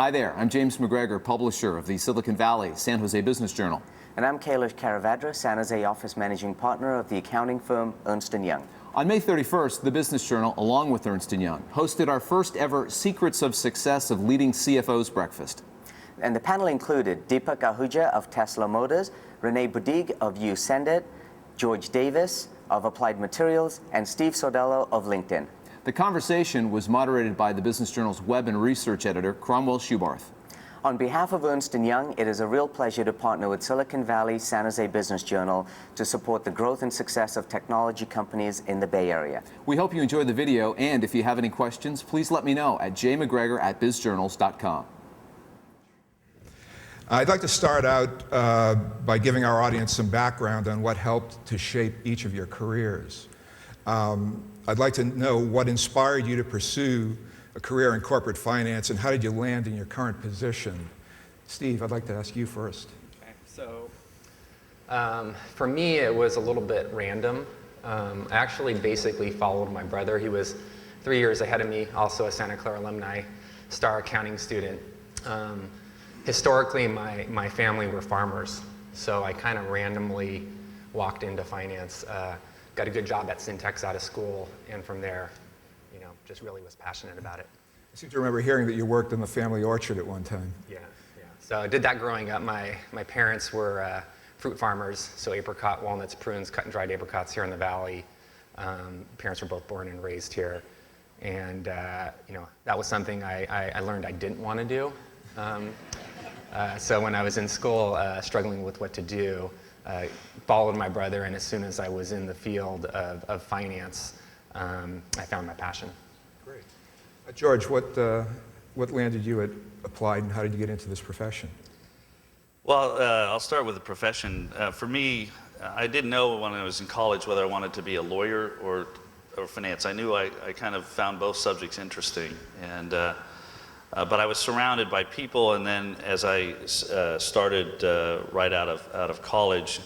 Hi there, I'm James MacGregor, publisher of the Silicon Valley San Jose Business Journal. And I'm Kailesh Karavadra, San Jose office managing partner of the accounting firm Ernst & Young. On May 31st, the Business Journal, along with Ernst & Young, hosted our first ever Secrets of Success of Leading CFOs breakfast. And the panel included Deepak Ahuja of Tesla Motors, Renee Budig of Sendit, George Davis of Applied Materials, and Steve Sordello of LinkedIn. The conversation was moderated by the Business Journal's web and research editor, Cromwell Schubarth. On behalf of Ernst & Young, it is a real pleasure to partner with Silicon Valley San Jose Business Journal to support the growth and success of technology companies in the Bay Area. We hope you enjoyed the video, and if you have any questions, please let me know at jmacgregor@bizjournals.com. I'd like to start out by giving our audience some background on what helped to shape each of your careers. I'd like to know what inspired you to pursue a career in corporate finance, and how did you land in your current position? Steve, I'd like to ask you first. Okay, so for me, it was a little bit random. I actually basically followed my brother. He was 3 years ahead of me, also a Santa Clara alumni, star accounting student. Historically, my family were farmers, so I kind of randomly walked into finance, got a good job at Syntex out of school, and from there, just really was passionate about it. I seem to remember hearing that you worked in the family orchard at one time. Yeah. So I did that growing up. My parents were fruit farmers, so apricot, walnuts, prunes, cut and dried apricots here in the valley. Parents were both born and raised here, and that was something I learned I didn't want to do. So when I was in school, struggling with what to do, followed my brother, and as soon as I was in the field of finance, I found my passion. Great. George, what landed you at Applied, and how did you get into this profession? Well, I'll start with the profession. For me, I didn't know when I was in college whether I wanted to be a lawyer or finance. I knew I kind of found both subjects interesting, and but I was surrounded by people, and then as I started right out of college,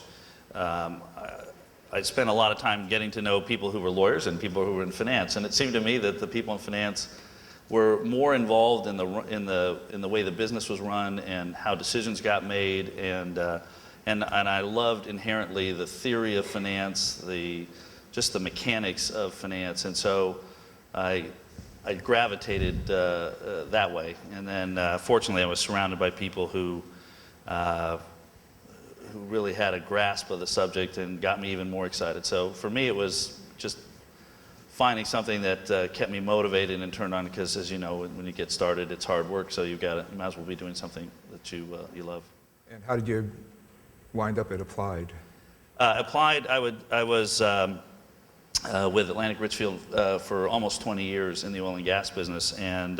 I spent a lot of time getting to know people who were lawyers and people who were in finance, and it seemed to me that the people in finance were more involved in the way the business was run and how decisions got made, and I loved inherently the theory of finance, just the mechanics of finance, and so I gravitated that way. And then fortunately I was surrounded by people who really had a grasp of the subject and got me even more excited. So for me, it was just finding something that kept me motivated and turned on, because as you know, when you get started, it's hard work, so you might as well be doing something that you love. And how did you wind up at Applied? Applied, I was with Atlantic Richfield for almost 20 years in the oil and gas business, and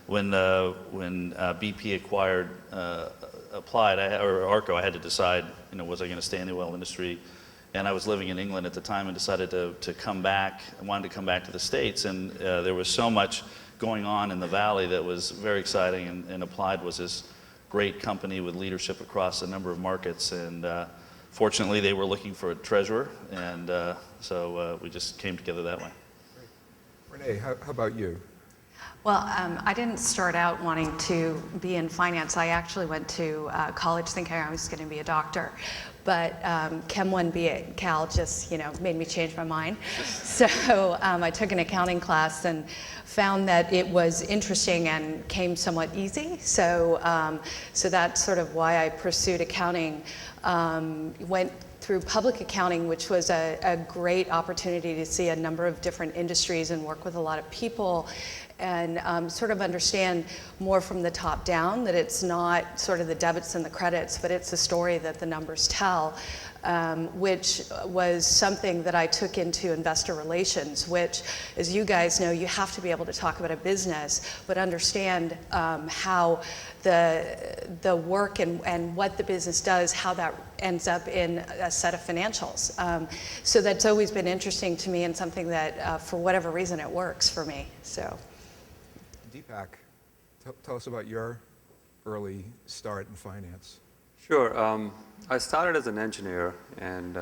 when BP acquired Applied, or Arco, I had to decide, was I going to stay in the oil industry? And I was living in England at the time and decided to come back. I wanted to come back to the States, and there was so much going on in the Valley that was very exciting, and Applied was this great company with leadership across a number of markets, and fortunately they were looking for a treasurer, and so we just came together that way. Great. Renee, how about you? Well, I didn't start out wanting to be in finance. I actually went to college thinking I was going to be a doctor. But Chem 1B at Cal just, made me change my mind. So I took an accounting class and found that it was interesting and came somewhat easy. So that's sort of why I pursued accounting. Went through public accounting, which was a great opportunity to see a number of different industries and work with a lot of people, and sort of understand more from the top down that it's not sort of the debits and the credits, but it's a story that the numbers tell, which was something that I took into investor relations, which, as you guys know, you have to be able to talk about a business, but understand how the work and what the business does, how that ends up in a set of financials. So that's always been interesting to me, and something that, for whatever reason, it works for me. So. Deepak, tell us about your early start in finance. Sure. I started as an engineer and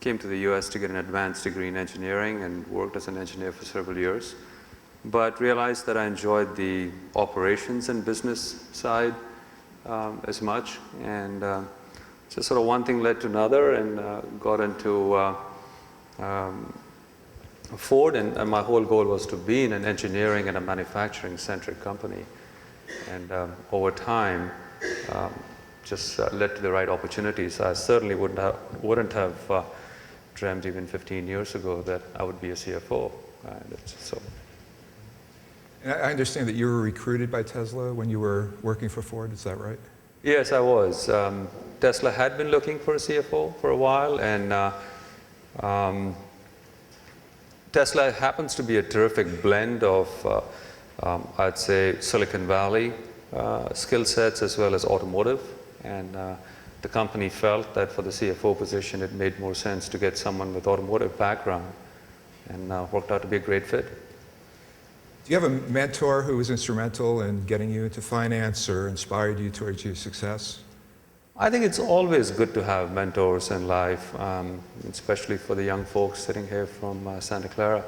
came to the US to get an advanced degree in engineering and worked as an engineer for several years. but realized that I enjoyed the operations and business side as much, and just sort of one thing led to another, and got into Ford, and my whole goal was to be in an engineering and a manufacturing-centric company. And over time, just led to the right opportunities. I certainly wouldn't have dreamt even 15 years ago that I would be a CFO. So. And I understand that you were recruited by Tesla when you were working for Ford, is that right? Yes, I was. Tesla had been looking for a CFO for a while, and Tesla happens to be a terrific blend of, I'd say, Silicon Valley skill sets as well as automotive. And the company felt that for the CFO position, it made more sense to get someone with automotive background, and worked out to be a great fit. Do you have a mentor who was instrumental in getting you into finance or inspired you towards your success? I think it's always good to have mentors in life, especially for the young folks sitting here from Santa Clara.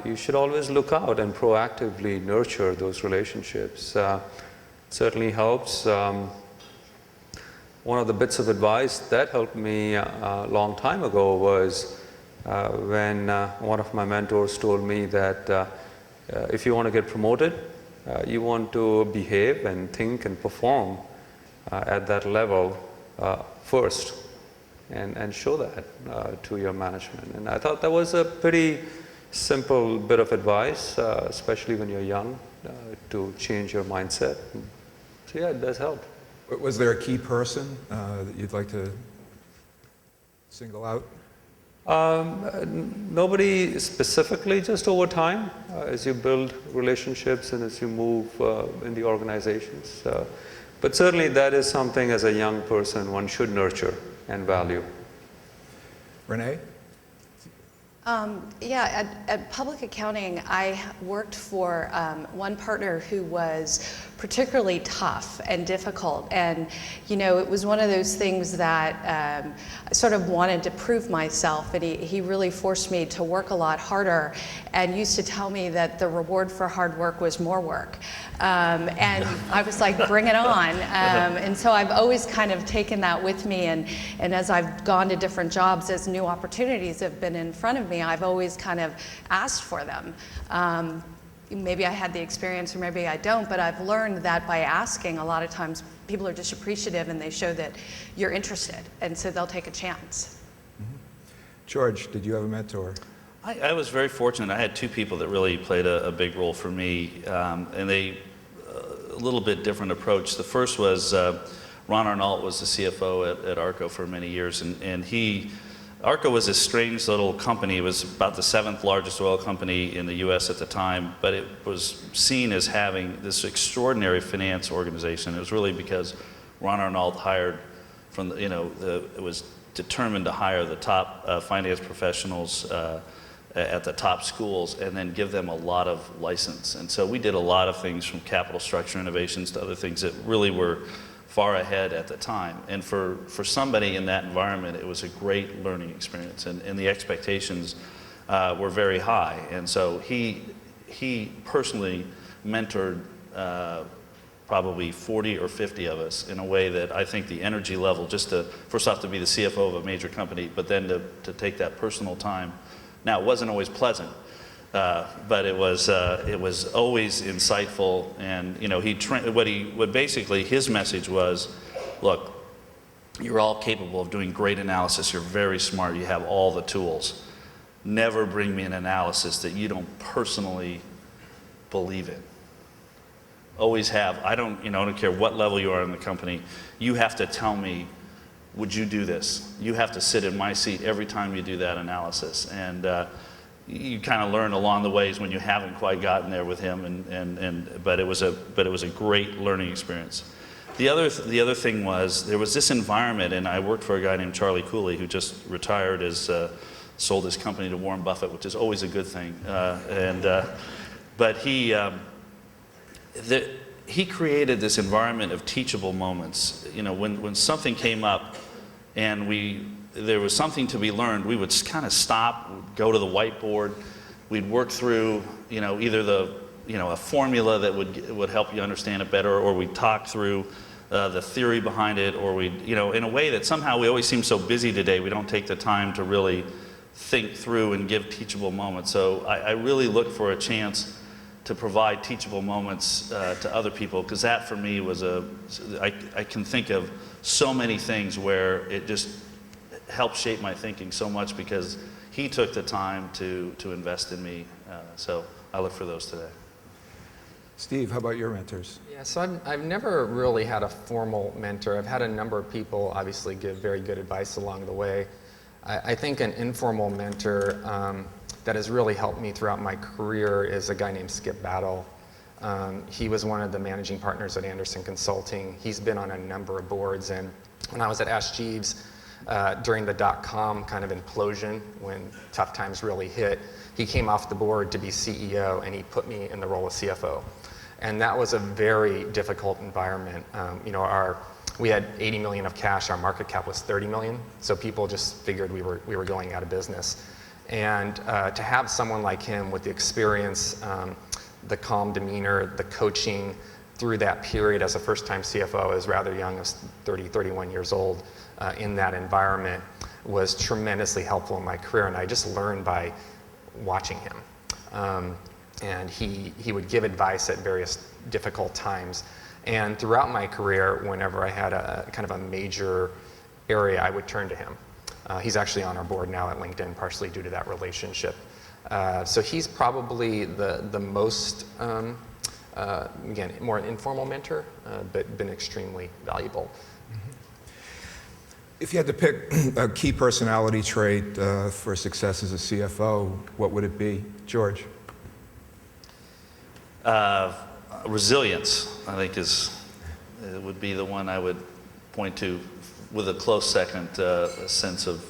You should always look out and proactively nurture those relationships. Certainly helps. One of the bits of advice that helped me a long time ago was when one of my mentors told me that if you want to get promoted, you want to behave and think and perform at that level first, and show that to your management. And I thought that was a pretty simple bit of advice, especially when you're young, to change your mindset. So yeah, it does help. Was there a key person that you'd like to single out? Nobody specifically, just over time, as you build relationships and as you move in the organizations. But certainly that is something as a young person one should nurture and value. Renee? Yeah, at public accounting, I worked for one partner who was particularly tough and difficult, and it was one of those things that I sort of wanted to prove myself, and he really forced me to work a lot harder, and used to tell me that the reward for hard work was more work, and I was like, bring it on, and so I've always kind of taken that with me, and as I've gone to different jobs, as new opportunities have been in front of me, I've always kind of asked for them. Maybe I had the experience or maybe I don't, but I've learned that by asking, a lot of times people are just appreciative and they show that you're interested, and so they'll take a chance. Mm-hmm. George, did you have a mentor? I was very fortunate. I had two people that really played a big role for me, and they a little bit different approach. The first was Ron Arnault was the CFO at ARCO for many years, and ARCO was a strange little company. It was about the 7th largest oil company in the U.S. at the time, but it was seen as having this extraordinary finance organization. It was really because Ron Arnault hired from, it was determined to hire the top finance professionals at the top schools and then give them a lot of license. And so we did a lot of things, from capital structure innovations to other things that really were far ahead at the time. And for somebody in that environment, it was a great learning experience, and the expectations were very high. And so he personally mentored probably 40 or 50 of us in a way that I think the energy level, just to, first off, to be the CFO of a major company, but then to take that personal time. Now, it wasn't always pleasant, but it was always insightful, and what basically his message was, look, you're all capable of doing great analysis, you're very smart, you have all the tools. Never bring me an analysis that you don't personally believe in. Always have. I don't care what level you are in the company, you have to tell me, would you do this? You have to sit in my seat every time you do that analysis. And you kind of learn along the ways when you haven't quite gotten there with him, but it was a great learning experience. The other thing was, there was this environment, and I worked for a guy named Charlie Cooley, who just retired, sold his company to Warren Buffett, which is always a good thing. But he created this environment of teachable moments. When something came up and there was something to be learned, we would kind of stop, go to the whiteboard, we'd work through, either a formula that would help you understand it better, or we'd talk through the theory behind it, or we'd, in a way that somehow we always seem so busy today, we don't take the time to really think through and give teachable moments. So I really look for a chance to provide teachable moments to other people, because that for me was I can think of so many things where it just helped shape my thinking so much because he took the time to invest in me. So I look for those today. Steve, how about your mentors? Yeah, so I've never really had a formal mentor. I've had a number of people obviously give very good advice along the way. I think an informal mentor that has really helped me throughout my career is a guy named Skip Battle. He was one of the managing partners at Anderson Consulting. He's been on a number of boards, and when I was at Ash Jeeves during the .com kind of implosion, when tough times really hit, he came off the board to be CEO, and he put me in the role of CFO. And that was a very difficult environment. We had 80 million of cash, our market cap was 30 million, so people just figured we were going out of business. And to have someone like him with the experience, the calm demeanor, the coaching through that period as a first-time CFO, as rather young, as 30, 31 years old, in that environment was tremendously helpful in my career, and I just learned by watching him. And he would give advice at various difficult times. And throughout my career, whenever I had a kind of a major area, I would turn to him. He's actually on our board now at LinkedIn, partially due to that relationship. So he's probably the most, again, more an informal mentor, but been extremely valuable. If you had to pick a key personality trait for success as a CFO, what would it be? George? Resilience, I think, would be the one I would point to, with a close second, a sense of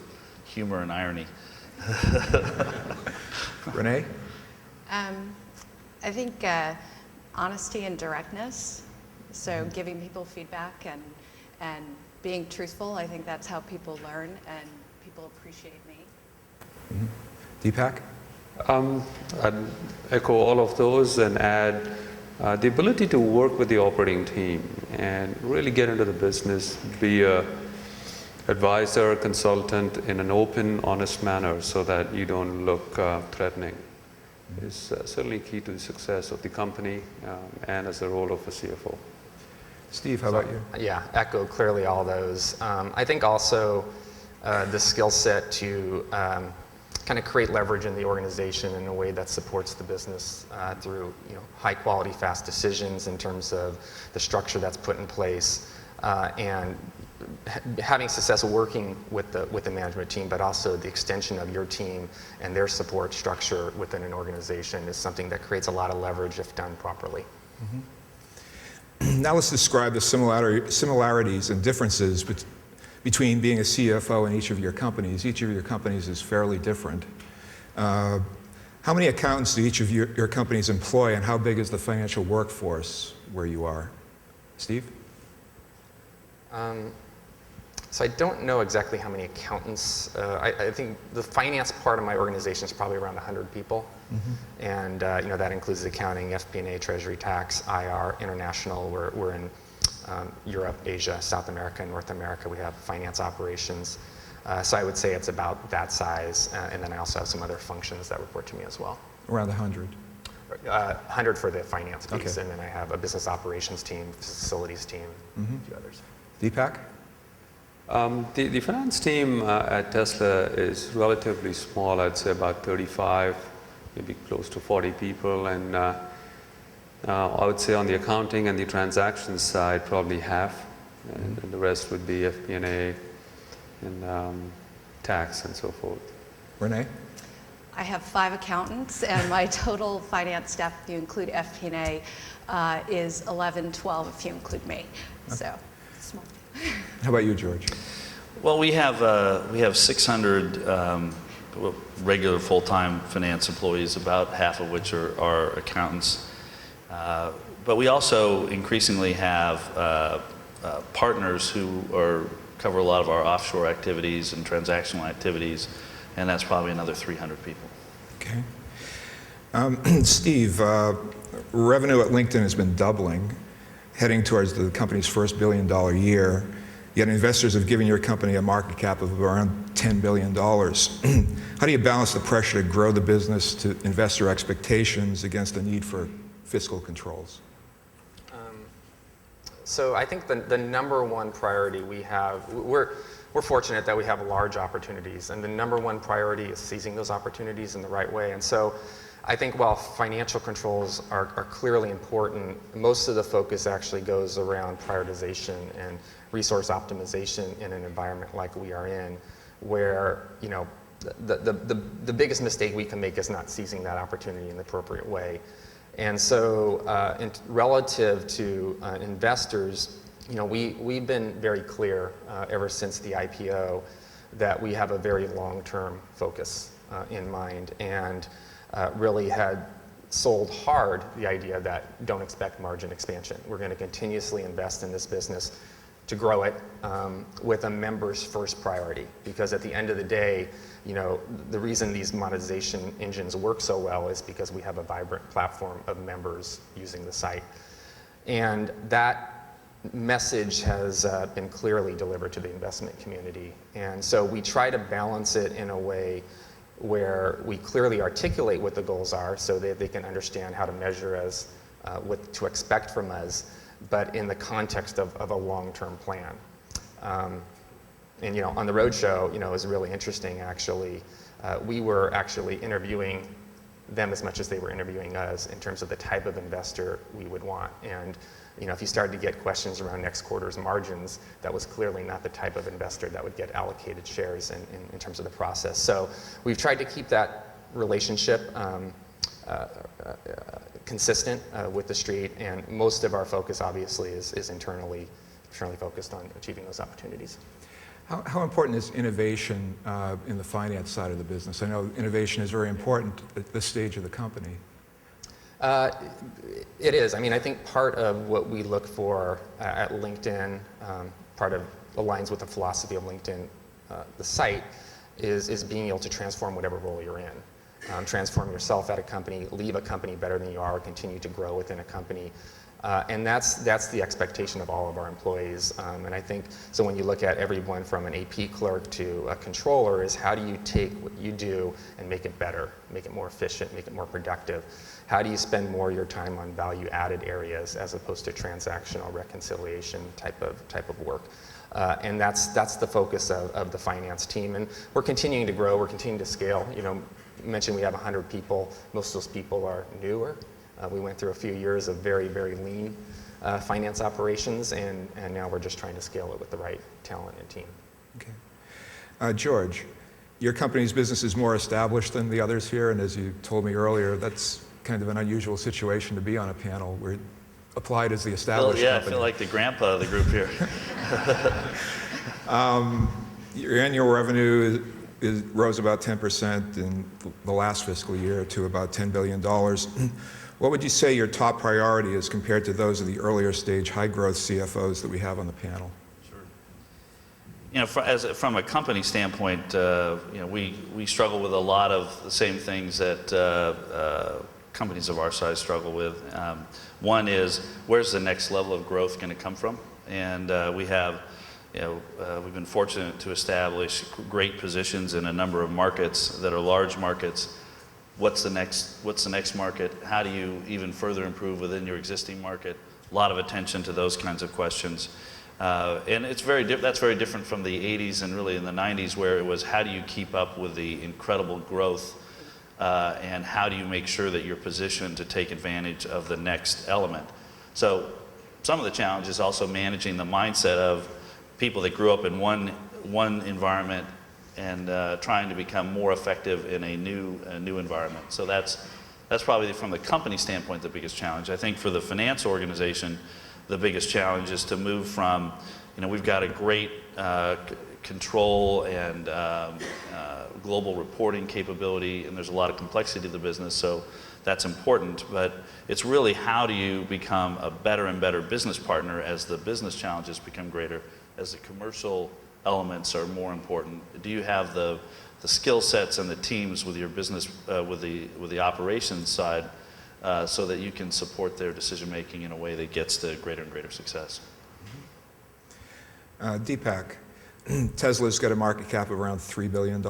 humor and irony. Renee? I think honesty and directness. So giving people feedback and being truthful. I think that's how people learn and people appreciate me. Deepak? I'd echo all of those and add the ability to work with the operating team and really get into the business, be a advisor, consultant in an open, honest manner so that you don't look threatening is certainly key to the success of the company and as the role of a CFO. Steve, how about you? Yeah, echo clearly all those. I think also the skill set to kind of create leverage in the organization in a way that supports the business through high quality, fast decisions in terms of the structure that's put in place, and having success working with the management team, but also the extension of your team and their support structure within an organization is something that creates a lot of leverage if done properly. Now let's describe the similarities and differences between being a CFO in each of your companies. Each of your companies is fairly different. How many accountants do each of your companies employ, and how big is the financial workforce where you are? Steve? So I don't know exactly how many accountants. I think the finance part of my organization is probably around 100 people. And that includes accounting, FP&A, treasury, tax, IR, international. We're in Europe, Asia, South America, North America. We have finance operations. So I would say it's about that size. And then I also have some other functions that report to me as well. Around 100. 100 for the finance piece. Okay. And then I have a business operations team, facilities team, a few others. Deepak? The finance team at Tesla is relatively small. I'd say about 35, maybe close to 40 people. And I would say on the accounting and the transactions side, probably half. And the rest would be FP&A and tax and so forth. Renee? I have 5 accountants, and my total finance staff, if you include FP&A, is 11, 12 if you include me. So, small. How about you, George? Well, we have 600 regular full-time finance employees, about half of which are accountants. But we also increasingly have partners who cover a lot of our offshore activities and transactional activities, and that's probably another 300 people. Okay. Steve, revenue at LinkedIn has been doubling, heading towards the company's first $1 billion year, yet investors have given your company a market cap of around $10 billion. How do you balance the pressure to grow the business to investor expectations against the need for fiscal controls? So I think the number one priority we have, we're fortunate that we have large opportunities, and the number one priority is seizing those opportunities in the right way. And so I think while financial controls are clearly important, most of the focus actually goes around prioritization and resource optimization in an environment like we are in, where the biggest mistake we can make is not seizing that opportunity in the appropriate way. And so relative to investors, we've been very clear ever since the IPO that we have a very long-term focus in mind, and really had sold hard the idea that don't expect margin expansion. We're going to continuously invest in this business to grow it with a member's first priority, because at the end of the day, the reason these monetization engines work so well is because we have a vibrant platform of members using the site. And that message has been clearly delivered to the investment community. And so we try to balance it in a way where we clearly articulate what the goals are so that they can understand how to measure us, what to expect from us, but in the context of a long-term plan. And on the roadshow, it was really interesting actually. We were actually interviewing them as much as they were interviewing us in terms of the type of investor we would want. And if you started to get questions around next quarter's margins, that was clearly not the type of investor that would get allocated shares in terms of the process. So we've tried to keep that relationship consistent with the street, and most of our focus obviously is internally focused on achieving those opportunities. How important is innovation in the finance side of the business? I know innovation is very important at this stage of the company. It is. I think part of what we look for at LinkedIn, part of aligns with the philosophy of LinkedIn, the site, is being able to transform whatever role you're in. Transform yourself at a company, leave a company better than you are, continue to grow within a company. And that's the expectation of all of our employees. And I think, so when you look at everyone from an AP clerk to a controller, is how do you take what you do and make it better, make it more efficient, make it more productive? How do you spend more of your time on value-added areas as opposed to transactional reconciliation type of work? And that's the focus of the finance team. And we're continuing to grow, we're continuing to scale. You mentioned we have 100 people. Most of those people are newer. We went through a few years of very, very lean finance operations, and now we're just trying to scale it with the right talent and team. Okay. George, your company's business is more established than the others here, and as you told me earlier, that's kind of an unusual situation to be on a panel where Applied is the established company. I feel like the grandpa of the group here. Your annual revenue rose about 10% in the last fiscal year to about $10 billion. What would you say your top priority is compared to those of the earlier stage high-growth CFOs that we have on the panel? Sure. From a company standpoint, we struggle with a lot of the same things that companies of our size struggle with. One is, where's the next level of growth going to come from? And we have, we've been fortunate to establish great positions in a number of markets that are large markets. What's the next market? How do you even further improve within your existing market? A lot of attention to those kinds of questions. And that's very different from the 80s and really in the 90s, where it was how do you keep up with the incredible growth and how do you make sure that you're positioned to take advantage of the next element? So some of the challenge is also managing the mindset of people that grew up in one environment and trying to become more effective in a new environment. So that's probably from the company standpoint the biggest challenge. I think for the finance organization, the biggest challenge is to move from, we've got a great control and global reporting capability, and there's a lot of complexity to the business, so that's important, but it's really how do you become a better and better business partner as the business challenges become greater, as the commercial elements are more important. Do you have the skill sets and the teams with your business, with the operations side, so that you can support their decision making in a way that gets to greater and greater success. Deepak, Tesla's got a market cap of around $3 billion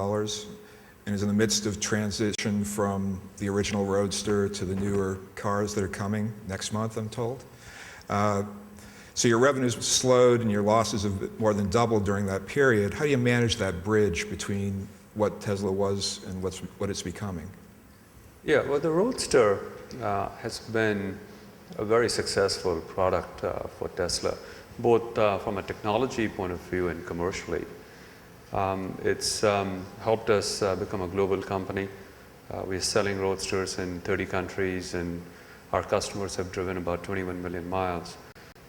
and is in the midst of transition from the original Roadster to the newer cars that are coming next month, I'm told. So your revenues slowed and your losses have more than doubled during that period. How do you manage that bridge between what Tesla was and what it's becoming? Yeah, well, the Roadster has been a very successful product for Tesla, both from a technology point of view and commercially. It's helped us become a global company. We're selling Roadsters in 30 countries, and our customers have driven about 21 million miles.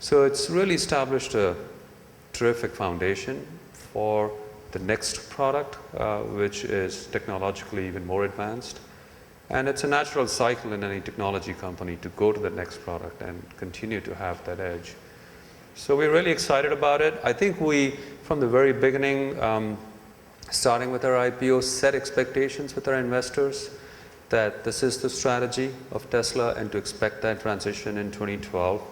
So it's really established a terrific foundation for the next product, which is technologically even more advanced. And it's a natural cycle in any technology company to go to the next product and continue to have that edge. So we're really excited about it. I think we, from the very beginning, starting with our IPO, set expectations with our investors that this is the strategy of Tesla and to expect that transition in 2012.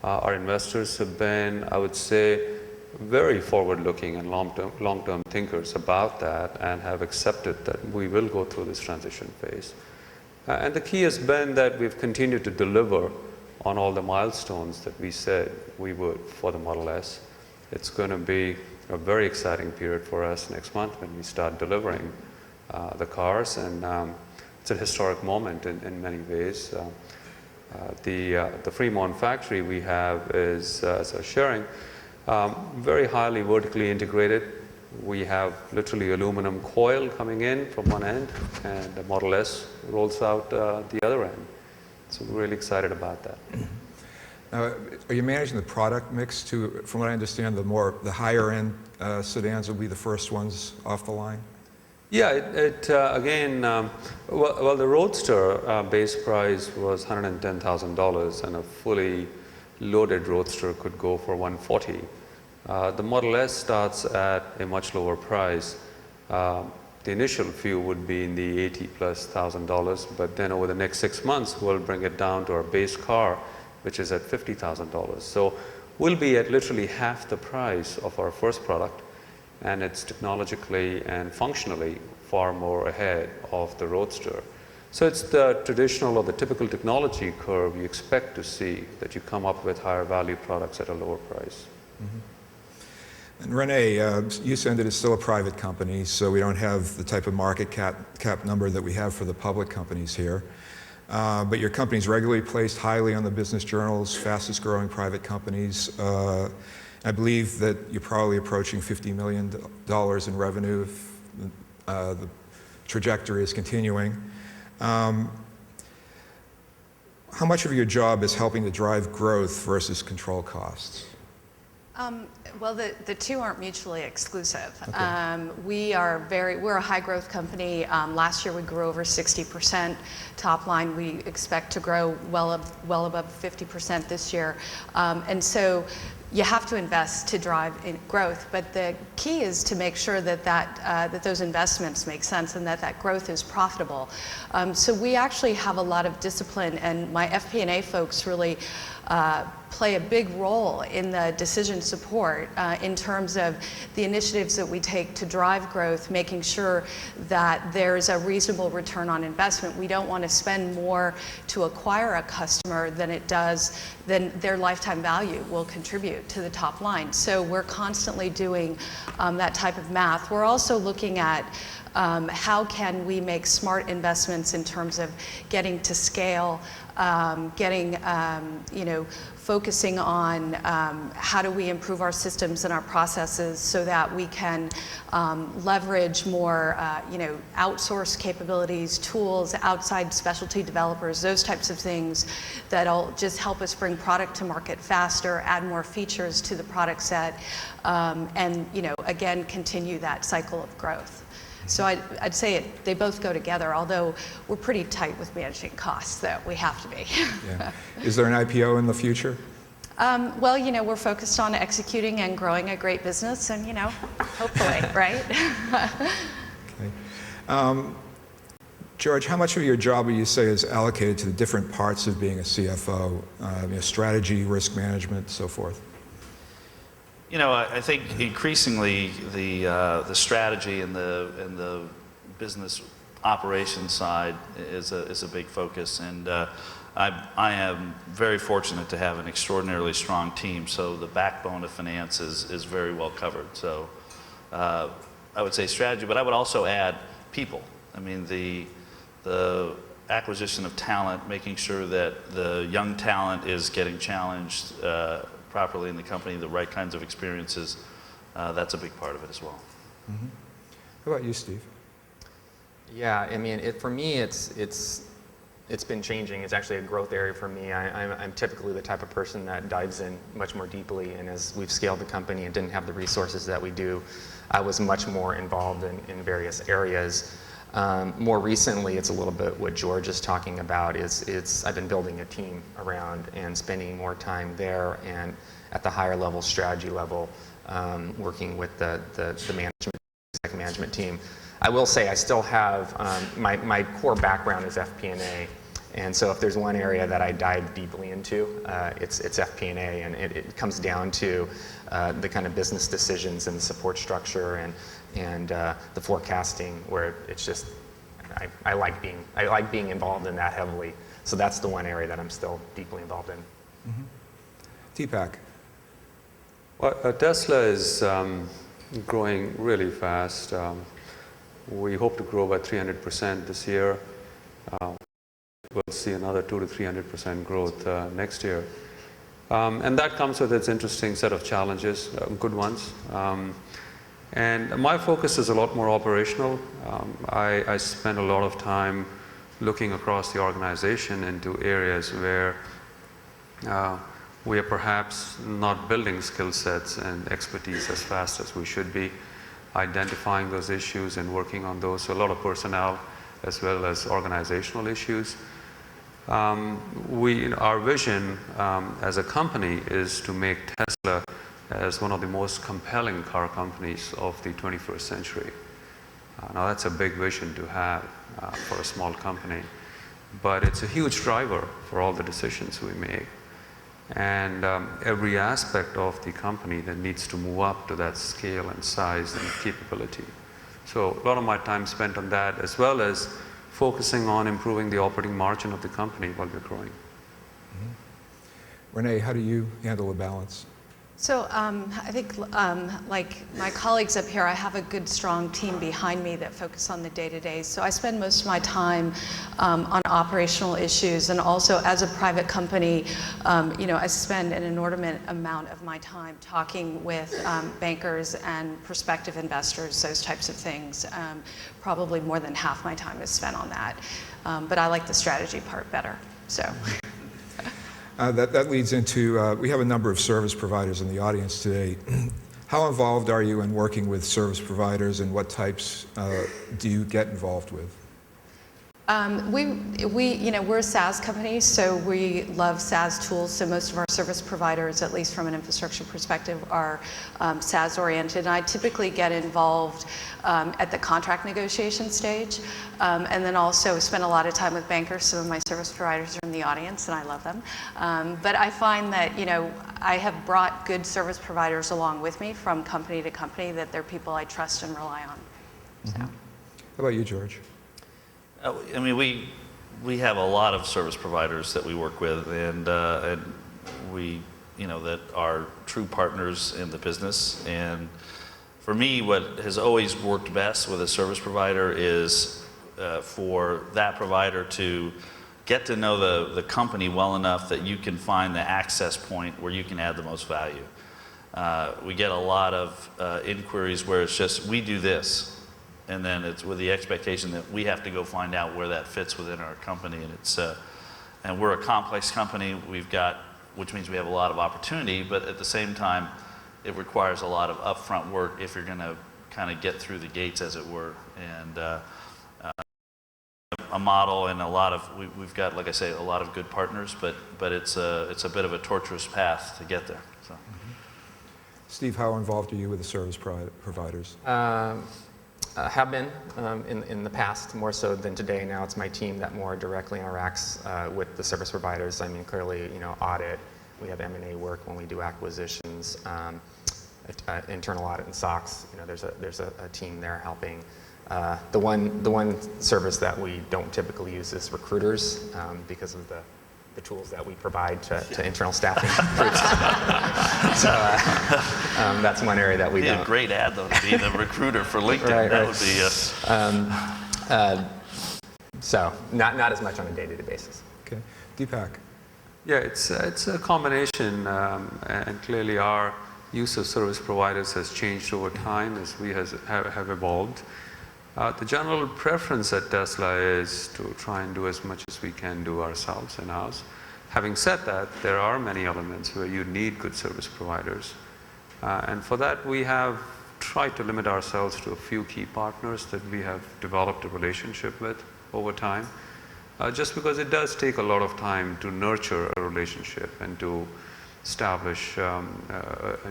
Our investors have been, I would say, very forward-looking and long-term thinkers about that and have accepted that we will go through this transition phase. And the key has been that we've continued to deliver on all the milestones that we said we would for the Model S. It's going to be a very exciting period for us next month when we start delivering the cars, and it's a historic moment in many ways. The Fremont factory we have is, as I was sharing, very highly vertically integrated. We have literally aluminum coil coming in from one end, and the Model S rolls out the other end. So we're really excited about that. Now, are you managing the product mix to, from what I understand, the higher end sedans will be the first ones off the line? Yeah, again, well, the Roadster base price was $110,000, and a fully loaded Roadster could go for $140,000. The Model S starts at a much lower price. The initial few would be in the $80,000+, but then over the next 6 months, we'll bring it down to our base car, which is at $50,000. So we'll be at literally half the price of our first product, and it's technologically and functionally far more ahead of the Roadster. So it's the traditional or the typical technology curve you expect to see, that you come up with higher value products at a lower price. Mm-hmm. And Renee, Usendit is still a private company, so we don't have the type of market cap number that we have for the public companies here. But your company's regularly placed highly on the Business Journal's fastest growing private companies. I believe that you're probably approaching $50 million in revenue if the trajectory is continuing. How much of your job is helping to drive growth versus control costs? Well, the two aren't mutually exclusive. Okay. We're a high growth company. Last year we grew over 60% top line. We expect to grow well above 50% this year. And so you have to invest to drive growth, but the key is to make sure that those investments make sense and that growth is profitable. So we actually have a lot of discipline, and my FP&A folks really play a big role in the decision support in terms of the initiatives that we take to drive growth, making sure that there's a reasonable return on investment. We don't want to spend more to acquire a customer than their lifetime value will contribute to the top line. So we're constantly doing that type of math. We're also looking at how can we make smart investments in terms of getting to scale, focusing on how do we improve our systems and our processes so that we can leverage more, outsource capabilities, tools, outside specialty developers, those types of things that'll just help us bring product to market faster, add more features to the product set, and again, continue that cycle of growth. So I'd say they both go together, although we're pretty tight with managing costs, though. We have to be. Yeah. Is there an IPO in the future? Well, we're focused on executing and growing a great business, and, hopefully, right? Okay. George, how much of your job would you say is allocated to the different parts of being a CFO, strategy, risk management, so forth? You know, I think increasingly the strategy and the business operations side is a big focus, and I am very fortunate to have an extraordinarily strong team. So the backbone of finance is very well covered. So I would say strategy, but I would also add people. I mean, the acquisition of talent, making sure that the young talent is getting challenged properly in the company, the right kinds of experiences, that's a big part of it as well. Mm-hmm. How about you, Steve? Yeah, I mean, for me, it's been changing. It's actually a growth area for me. I'm typically the type of person that dives in much more deeply, and as we've scaled the company and didn't have the resources that we do, I was much more involved in various areas. More recently, it's a little bit what George is talking about. I've been building a team around and spending more time there and at the higher level, strategy level, working with the management team. I will say I still have my core background is FP&A, and so if there's one area that I dive deeply into, it's FP&A, and it comes down to the kind of business decisions and the support structure and the forecasting, where it's just I like being involved in that heavily. So that's the one area that I'm still deeply involved in. Mm-hmm. Deepak. Well, Tesla is growing really fast. We hope to grow by 300% this year. We'll see another 200 to 300% growth next year. And that comes with its interesting set of challenges, good ones. And my focus is a lot more operational. I spend a lot of time looking across the organization into areas where we are perhaps not building skill sets and expertise as fast as we should be, identifying those issues and working on those. So a lot of personnel as well as organizational issues. Our vision as a company is to make Tesla as one of the most compelling car companies of the 21st century. Now that's a big vision to have for a small company, but it's a huge driver for all the decisions we make. And every aspect of the company that needs to move up to that scale and size and capability. So a lot of my time spent on that, as well as focusing on improving the operating margin of the company while we're growing. Mm-hmm. Renee, how do you handle the balance? So I think like my colleagues up here, I have a good strong team behind me that focus on the day-to-day. So I spend most of my time on operational issues, and also as a private company, I spend an inordinate amount of my time talking with bankers and prospective investors, those types of things. Probably more than half my time is spent on that. But I like the strategy part better, so. That leads into, we have a number of service providers in the audience today. How involved are you in working with service providers, and what types do you get involved with? We're a SaaS company, so we love SaaS tools. So most of our service providers, at least from an infrastructure perspective, are SaaS oriented. And I typically get involved at the contract negotiation stage, and then also spend a lot of time with bankers. Some of my service providers are in the audience, and I love them. But I find that I have brought good service providers along with me from company to company, that they're people I trust and rely on. Mm-hmm. How about you, George? I mean, we have a lot of service providers that we work with, and we, that are true partners in the business. And for me, what has always worked best with a service provider is for that provider to get to know the company well enough that you can find the access point where you can add the most value. We get a lot of inquiries where it's just, we do this. And then it's with the expectation that we have to go find out where that fits within our company. And and we're a complex company. Which means we have a lot of opportunity, but at the same time, it requires a lot of upfront work if you're going to kind of get through the gates, as it were. And a model and we've got, like I say, a lot of good partners, but it's a bit of a torturous path to get there. So. Mm-hmm. Steve, how involved are you with the service providers? Have been in the past, more so than today. Now it's my team that more directly interacts with the service providers. I mean, clearly, audit. We have M&A work when we do acquisitions, internal audit and SOX. There's a team there helping. The one service that we don't typically use is recruiters because of the tools that we provide to internal staffing groups. So that's one area that we don't. It'd be a great ad, though, to be the recruiter for LinkedIn. That would be so not as much on a day-to-day basis. Okay. Deepak. Yeah, it's a combination, and clearly our use of service providers has changed over time as we have evolved. The general preference at Tesla is to try and do as much as we can do ourselves in-house. Having said that, there are many elements where you need good service providers. And for that, we have tried to limit ourselves to a few key partners that we have developed a relationship with over time, just because it does take a lot of time to nurture a relationship and to establish a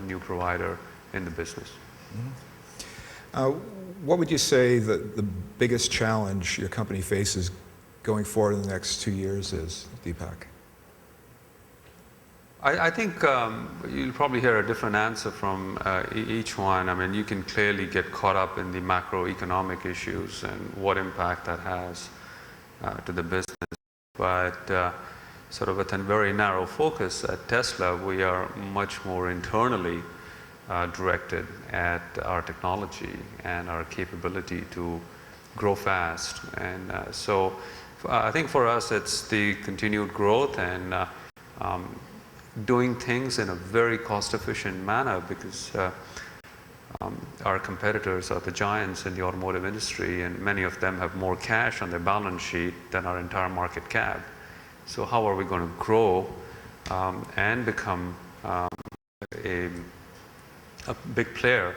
new provider in the business. Mm-hmm. What would you say that the biggest challenge your company faces going forward in the next 2 years is, Deepak? I think you'll probably hear a different answer from each one. I mean, you can clearly get caught up in the macroeconomic issues and what impact that has to the business. But sort of with a very narrow focus at Tesla, we are much more internally directed at our technology and our capability to grow fast. And so I think for us, it's the continued growth and doing things in a very cost-efficient manner, because our competitors are the giants in the automotive industry, and many of them have more cash on their balance sheet than our entire market cap. So how are we going to grow and become a big player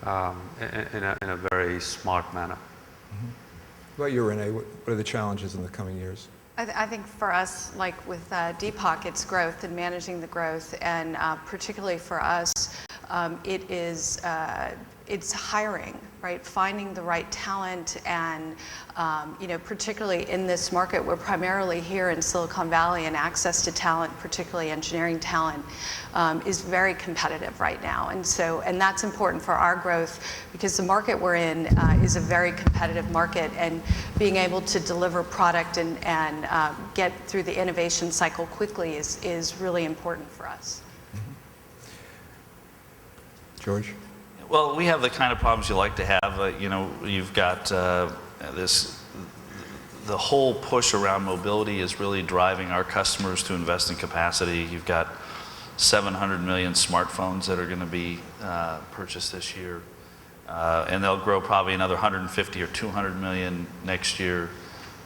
in a very smart manner? Mm-hmm. What about you, Renee? What are the challenges in the coming years? I think for us, like with Deepak, it's growth and managing the growth, and particularly for us, it's hiring, right? Finding the right talent, and particularly in this market, we're primarily here in Silicon Valley, and access to talent, particularly engineering talent, is very competitive right now, and that's important for our growth, because the market we're in is a very competitive market, and being able to deliver product and get through the innovation cycle quickly is really important for us. Mm-hmm. George? Well, we have the kind of problems you like to have. You've got the whole push around mobility is really driving our customers to invest in capacity. You've got 700 million smartphones that are going to be purchased this year, and they'll grow probably another 150 or 200 million next year.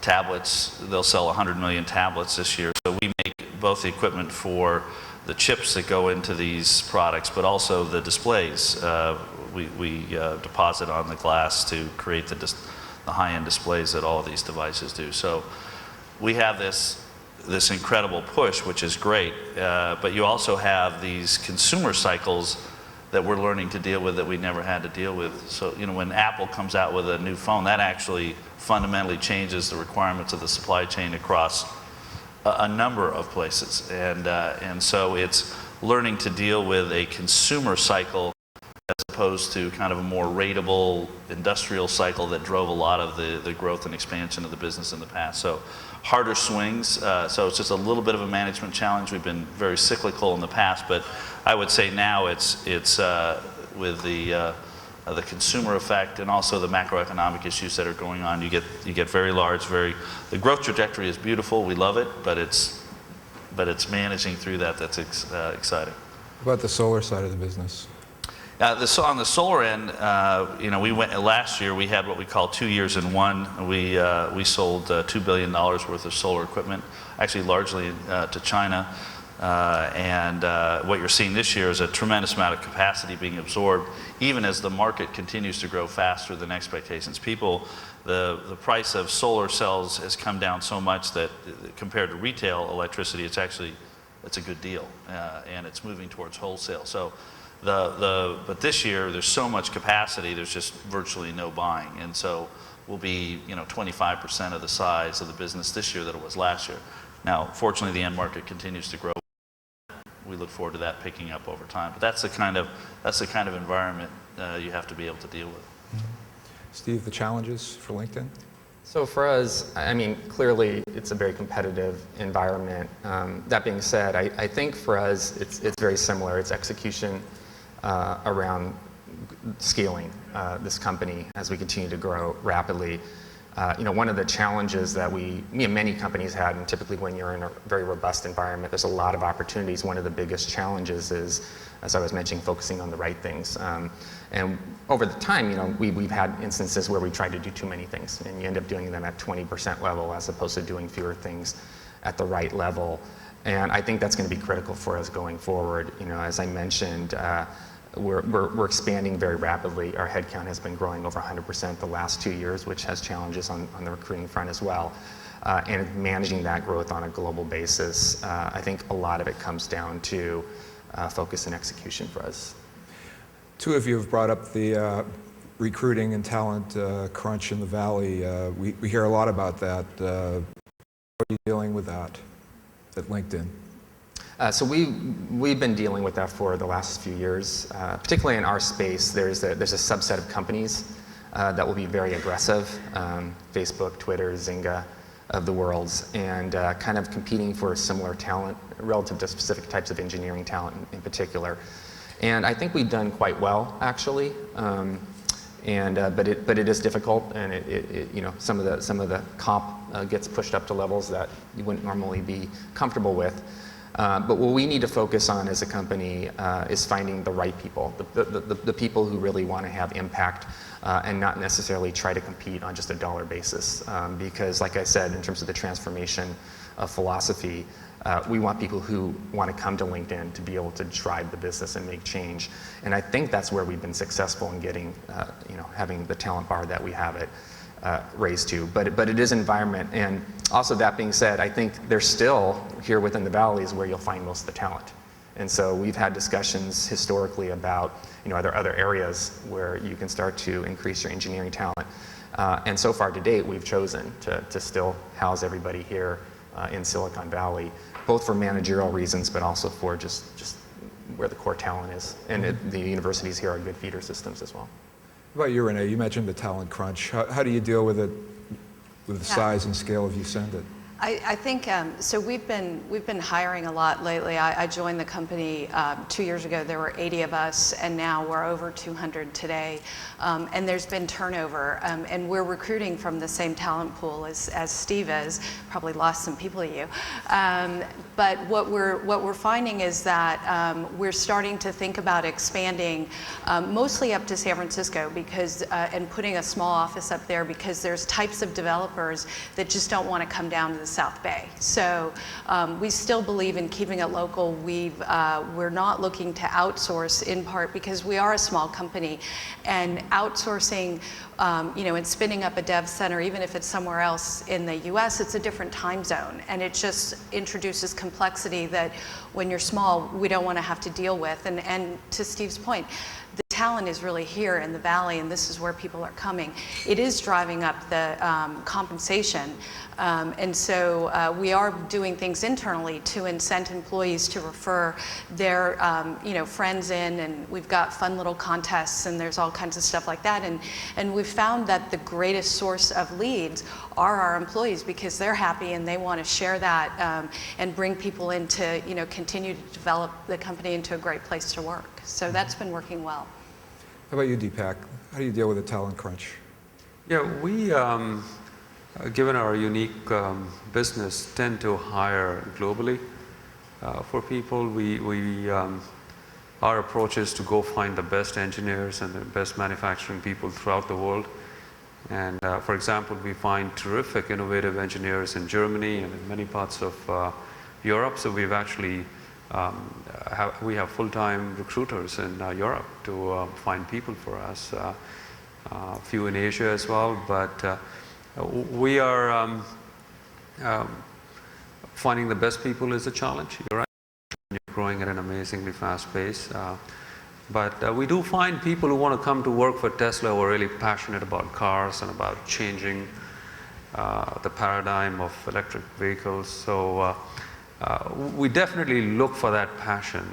Tablets, they'll sell 100 million tablets this year. So we make both the equipment for the chips that go into these products, but also the displays. We deposit on the glass to create the high-end displays that all of these devices do. So we have this incredible push, which is great, but you also have these consumer cycles that we're learning to deal with that we never had to deal with. So when Apple comes out with a new phone, that actually fundamentally changes the requirements of the supply chain across a number of places, and so it's learning to deal with a consumer cycle as opposed to kind of a more ratable industrial cycle that drove a lot of the growth and expansion of the business in the past. So harder swings, so it's just a little bit of a management challenge. We've been very cyclical in the past, but I would say now it's with the consumer effect and also the macroeconomic issues that are going on. You get very large, the growth trajectory is beautiful. We love it, but it's managing through that's exciting. What about the solar side of the business? On the solar end, we went last year. We had what we call 2 years in one. We sold $2 billion worth of solar equipment, actually largely to China. And what you're seeing this year is a tremendous amount of capacity being absorbed, even as the market continues to grow faster than expectations. The price of solar cells has come down so much that compared to retail electricity, it's a good deal, and it's moving towards wholesale. So But this year, there's so much capacity, there's just virtually no buying. And so we'll be 25% of the size of the business this year that it was last year. Now, fortunately, the end market continues to grow. We look forward to that picking up over time. But that's the kind of environment you have to be able to deal with. Steve, the challenges for LinkedIn? So for us, I mean, clearly it's a very competitive environment. That being said, I think for us it's very similar. It's execution around scaling this company as we continue to grow rapidly. One of the challenges that many companies had, and typically when you're in a very robust environment, there's a lot of opportunities. One of the biggest challenges is, as I was mentioning, focusing on the right things. And over the time, we've had instances where we tried to do too many things, and you end up doing them at 20% level as opposed to doing fewer things at the right level. And I think that's going to be critical for us going forward. As I mentioned, we're expanding very rapidly. Our headcount has been growing over 100% the last 2 years, which has challenges on the recruiting front as well. And managing that growth on a global basis, I think a lot of it comes down to focus and execution for us. Two of you have brought up the recruiting and talent crunch in the Valley. We hear a lot about that. How are you dealing with that at LinkedIn? So we've been dealing with that for the last few years. Particularly in our space, there's a subset of companies that will be very aggressive, Facebook, Twitter, Zynga of the worlds, and kind of competing for similar talent relative to specific types of engineering talent in particular. And I think we've done quite well, actually. But it is difficult, and some of the comp gets pushed up to levels that you wouldn't normally be comfortable with. But what we need to focus on as a company is finding the right people, the people who really want to have impact and not necessarily try to compete on just a dollar basis. Because like I said, in terms of the transformation of philosophy, we want people who want to come to LinkedIn to be able to drive the business and make change. And I think that's where we've been successful in getting, having the talent bar that we have it raised to. But it is environment. And also that being said, I think there's still here within the valleys where you'll find most of the talent. And so we've had discussions historically about, are there other areas where you can start to increase your engineering talent? And so far to date, we've chosen to still house everybody here in Silicon Valley, both for managerial reasons, but also for just where the core talent is. And the universities here are good feeder systems as well. What about you, Renee? You mentioned the talent crunch. How do you deal with it, with the size and scale of Usendit? I think, so we've been hiring a lot lately. I joined the company 2 years ago. There were 80 of us, and now we're over 200 today. And there's been turnover, and we're recruiting from the same talent pool as Steve is. Probably lost some people to you. But what we're finding is that we're starting to think about expanding mostly up to San Francisco because and putting a small office up there because there's types of developers that just don't want to come down to the South Bay. So we still believe in keeping it local. We're not looking to outsource in part because we are a small company, and outsourcing, and spinning up a dev center, even if it's somewhere else in the US, it's a different time zone, and it just introduces complexity that when you're small, we don't want to have to deal with. And to Steve's point, the talent is really here in the Valley, and this is where people are coming. It is driving up the compensation, and so we are doing things internally to incent employees to refer their friends in, and we've got fun little contests, and there's all kinds of stuff like that. And we've found that the greatest source of leads are our employees because they're happy and they want to share that and bring people in to continue to develop the company into a great place to work. So that's been working well. How about you, Deepak? How do you deal with the talent crunch? Yeah, we, given our unique business, tend to hire globally for people. Our approach is to go find the best engineers and the best manufacturing people throughout the world. And for example, we find terrific innovative engineers in Germany and in many parts of Europe. So we've actually we have full-time recruiters in Europe to find people for us. A few in Asia as well, but we are finding the best people is a challenge. You're right. You're growing at an amazingly fast pace. But we do find people who want to come to work for Tesla who are really passionate about cars and about changing the paradigm of electric vehicles. So we definitely look for that passion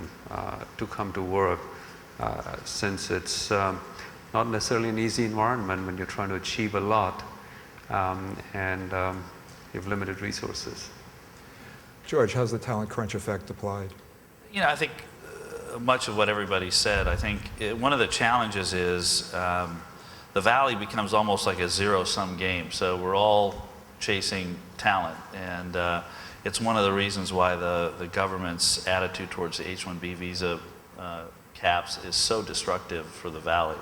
to come to work, since it's not necessarily an easy environment when you're trying to achieve a lot and you have limited resources. George, how's the talent crunch effect applied? You know, I think much of what everybody said. I think one of the challenges is the Valley becomes almost like a zero-sum game. So we're all chasing talent, and it's one of the reasons why the government's attitude towards the H-1B visa caps is so destructive for the Valley.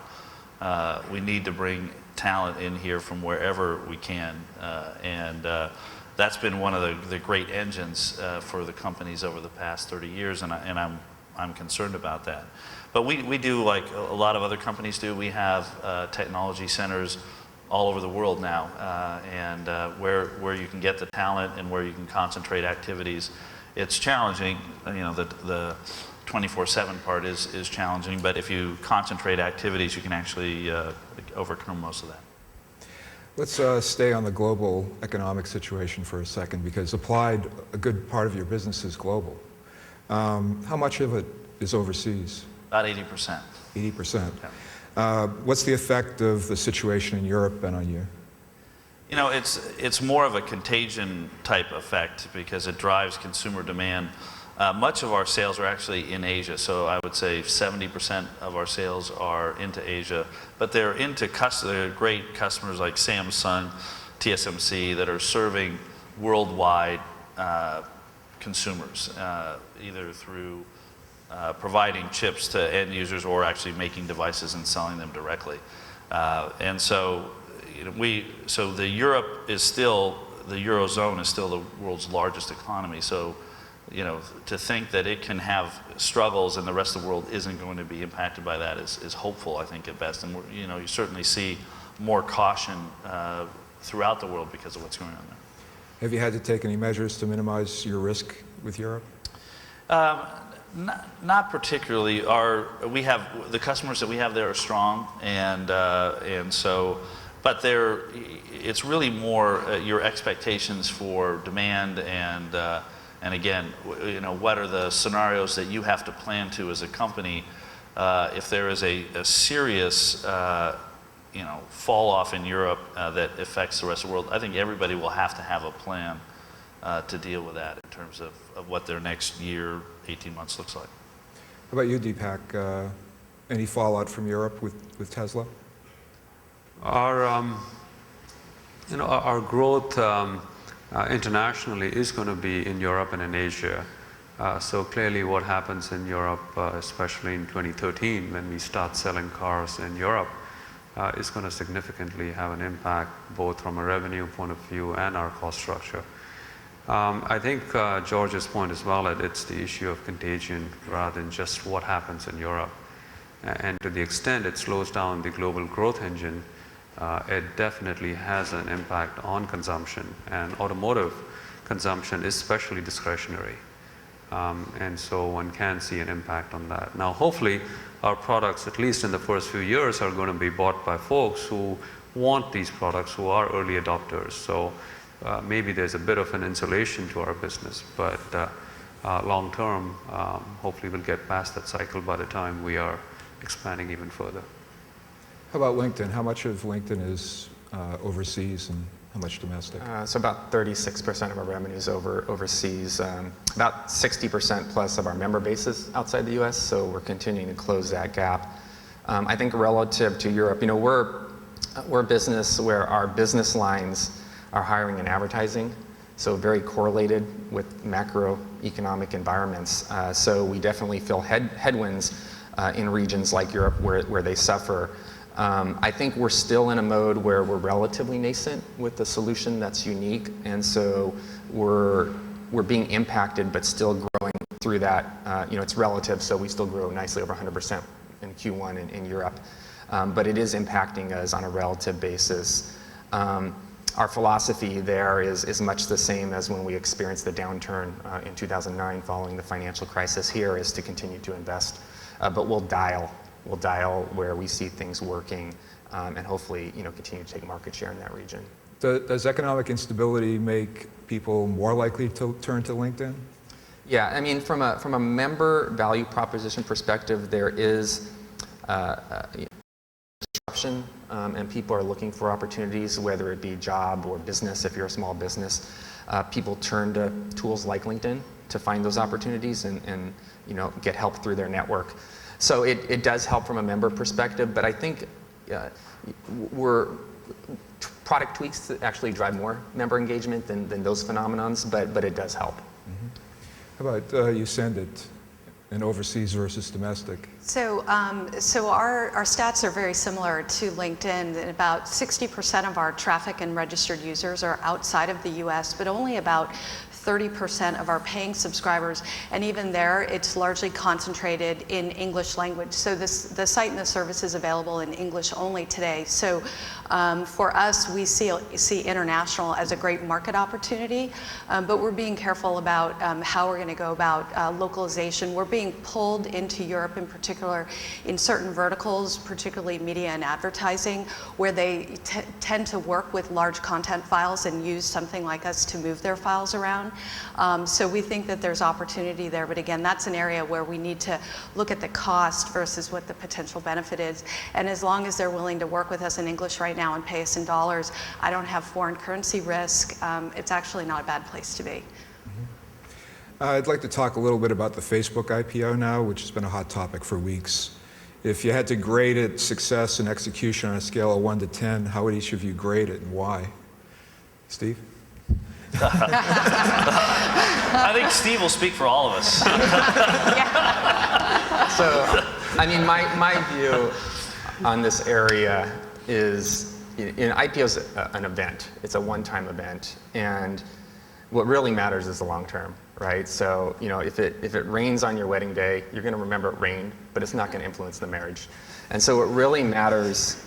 We need to bring talent in here from wherever we can, and that's been one of the great engines for the companies over the past 30 years, and I'm concerned about that. But we do, like a lot of other companies do, we have technology centers all over the world now, and where you can get the talent and where you can concentrate activities. It's challenging, you know, the 24/7 part is challenging, but if you concentrate activities, you can actually overcome most of that. Let's stay on the global economic situation for a second, because Applied, a good part of your business is global. How much of it is overseas? About 80%. 80%. Yeah. What's the effect of the situation in Europe been on you? You know, it's more of a contagion type effect because it drives consumer demand. Much of our sales are actually in Asia, so I would say 70% of our sales are into Asia, but they're into great customers like Samsung, TSMC, that are serving worldwide consumers, either through providing chips to end users or actually making devices and selling them directly. And so, you know, the Eurozone is still the world's largest economy. So, you know, to think that it can have struggles and the rest of the world isn't going to be impacted by that is hopeful, I think, at best. And you know, you certainly see more caution throughout the world because of what's going on there. Have you had to take any measures to minimize your risk with Europe? Not particularly. The customers that we have there are strong, and so, but it's really more your expectations for demand and again, you know, what are the scenarios that you have to plan to as a company if there is a serious you know, fall off in Europe that affects the rest of the world. I think everybody will have to have a plan to deal with that in terms of what their next year, 18 months looks like. How about you, Deepak? Any fallout from Europe with Tesla? Our growth internationally is going to be in Europe and in Asia. So clearly what happens in Europe, especially in 2013 when we start selling cars in Europe, is going to significantly have an impact both from a revenue point of view and our cost structure. I think George's point as well, that it's the issue of contagion rather than just what happens in Europe. And to the extent it slows down the global growth engine, it definitely has an impact on consumption, and automotive consumption is especially discretionary. And so one can see an impact on that. Now, hopefully, our products, at least in the first few years, are going to be bought by folks who want these products, who are early adopters. So maybe there's a bit of an insulation to our business, but long term, hopefully we'll get past that cycle by the time we are expanding even further. How about LinkedIn? How much of LinkedIn is overseas and how much domestic? So about 36% of our revenue is overseas. About 60% plus of our member base is outside the U.S., so we're continuing to close that gap. I think relative to Europe, you know, we're a business where our business lines are hiring and advertising, so very correlated with macroeconomic environments. So we definitely feel headwinds in regions like Europe where they suffer. I think we're still in a mode where we're relatively nascent with the solution that's unique, and so we're being impacted but still growing through that. You know, it's relative, so we still grow nicely over 100% in Q1 in Europe, but it is impacting us on a relative basis. Our philosophy there is much the same as when we experienced the downturn in 2009 following the financial crisis here, is to continue to invest, but we'll dial we'll dial where we see things working, and hopefully, continue to take market share in that region. Does economic instability make people more likely to turn to LinkedIn? Yeah, I mean, from a member value proposition perspective, there is disruption, and people are looking for opportunities, whether it be job or business. If you're a small business, people turn to tools like LinkedIn to find those opportunities and get help through their network. So it does help from a member perspective, but I think product tweaks that actually drive more member engagement than those phenomenons, but it does help. How about you send it in overseas versus domestic? So our stats are very similar to LinkedIn. And about 60% of our traffic and registered users are outside of the US, but only about 30% of our paying subscribers, and even there, it's largely concentrated in English language. So the site and the service is available in English only today. So for us, we see international as a great market opportunity, but we're being careful about how we're going to go about localization. We're being pulled into Europe in particular in certain verticals, particularly media and advertising, where they tend to work with large content files and use something like us to move their files around. So we think that there's opportunity there, but again, that's an area where we need to look at the cost versus what the potential benefit is. And as long as they're willing to work with us in English right now and pay us in dollars, I don't have foreign currency risk. It's actually not a bad place to be. I'd like to talk a little bit about the Facebook IPO now, which has been a hot topic for weeks. If you had to grade its success and execution on a scale of 1 to 10, how would each of you grade it and why? Steve? I think Steve will speak for all of us. So, I mean, my view on this area is, IPO is an event. It's a one-time event, and what really matters is the long term, right? So, if it rains on your wedding day, you're going to remember it rained, but it's not going to influence the marriage. And so, what really matters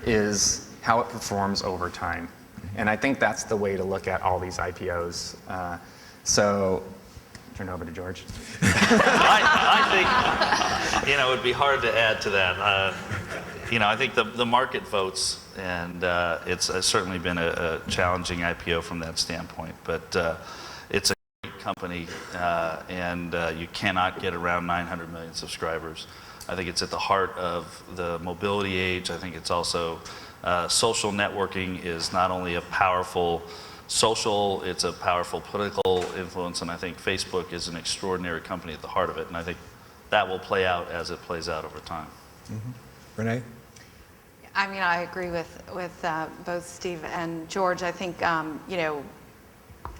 is how it performs over time. And I think that's the way to look at all these IPOs. So, turn it over to George. I think, it would be hard to add to that. I think the market votes, and it's certainly been a challenging IPO from that standpoint. But it's a great company, and you cannot get around 900 million subscribers. I think it's at the heart of the mobility age. I think it's also social networking is not only a powerful social, it's a powerful political influence, and I think Facebook is an extraordinary company at the heart of it, and I think that will play out as it plays out over time. Mm-hmm. Renee? I mean, I agree with both Steve and George. I think,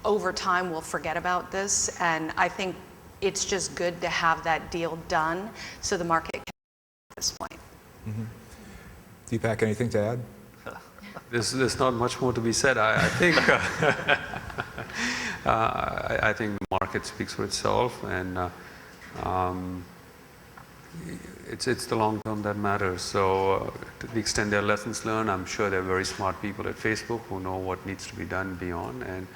over time we'll forget about this, and I think it's just good to have that deal done so the market can at this point. Mm-hmm. Deepak, anything to add? There's not much more to be said. I think I think the market speaks for itself, and it's the long term that matters. So to the extent there are lessons learned, I'm sure there are very smart people at Facebook who know what needs to be done beyond. And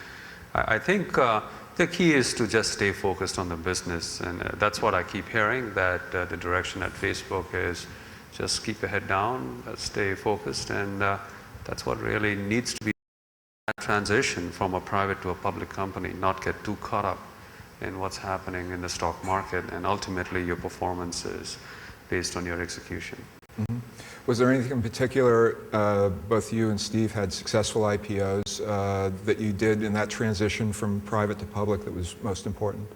I think the key is to just stay focused on the business, and that's what I keep hearing, that the direction at Facebook is just keep your head down, stay focused, and that's what really needs to be that transition from a private to a public company, not get too caught up in what's happening in the stock market, and ultimately your performance is based on your execution. Mm-hmm. Was there anything in particular, both you and Steve had successful IPOs that you did in that transition from private to public that was most important?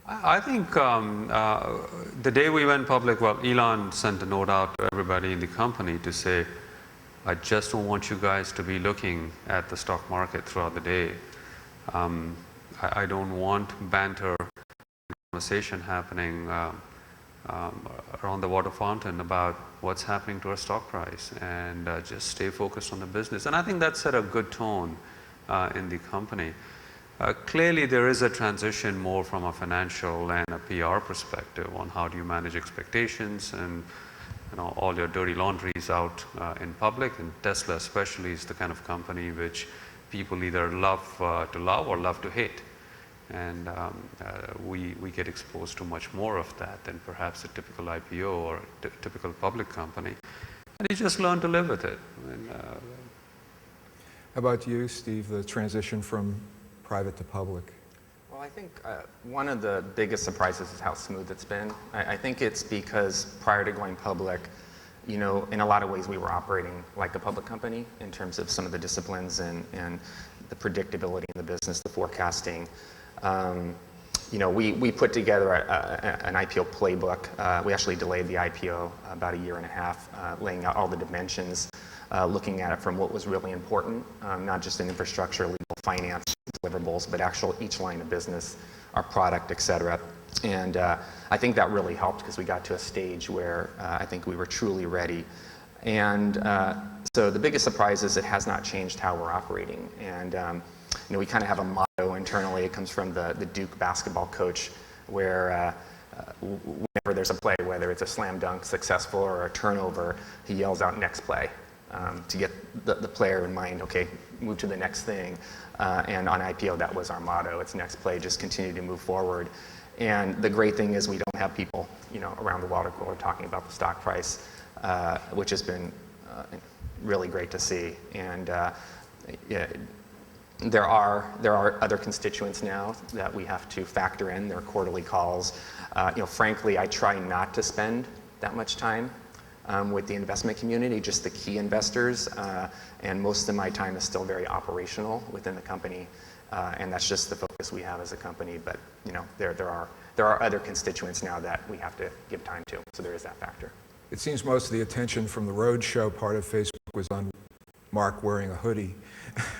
I think the day we went public, well, Elon sent a note out to everybody in the company to say, I just don't want you guys to be looking at the stock market throughout the day. I don't want banter, conversation happening around the water fountain about what's happening to our stock price, and just stay focused on the business. And I think that set a good tone in the company. Clearly, there is a transition more from a financial and a PR perspective on how do you manage expectations, and all your dirty laundry is out in public. And Tesla especially is the kind of company which people either love to love or love to hate. And we get exposed to much more of that than perhaps a typical IPO or a typical public company. And you just learn to live with it. And, How about you, Steve, the transition from private to public? Well, I think one of the biggest surprises is how smooth it's been. I think it's because prior to going public, you know, in a lot of ways we were operating like a public company in terms of some of the disciplines and the predictability in the business, the forecasting. You know, we put together an IPO playbook. We actually delayed the IPO about a year and a half, laying out all the dimensions, looking at it from what was really important, not just in infrastructure, legal, finance, deliverables, but actual each line of business, our product, et cetera. And I think that really helped because we got to a stage where I think we were truly ready. And so the biggest surprise is it has not changed how we're operating. And you know, we kind of have a motto internally. It comes from the Duke basketball coach, where whenever there's a play, whether it's a slam dunk successful or a turnover, he yells out "next play" to get the player in mind. Okay, move to the next thing. And on IPO, that was our motto. It's next play. Just continue to move forward. And the great thing is we don't have people, you know, around the water cooler talking about the stock price, which has been really great to see. And yeah, there are other constituents now that we have to factor in. There are quarterly calls. You know, frankly, I try not to spend that much time with the investment community, just the key investors, and most of my time is still very operational within the company, and that's just the focus we have as a company. But you know, there are other constituents now that we have to give time to, so there is that factor. It seems most of the attention from the roadshow part of Facebook was on Mark wearing a hoodie.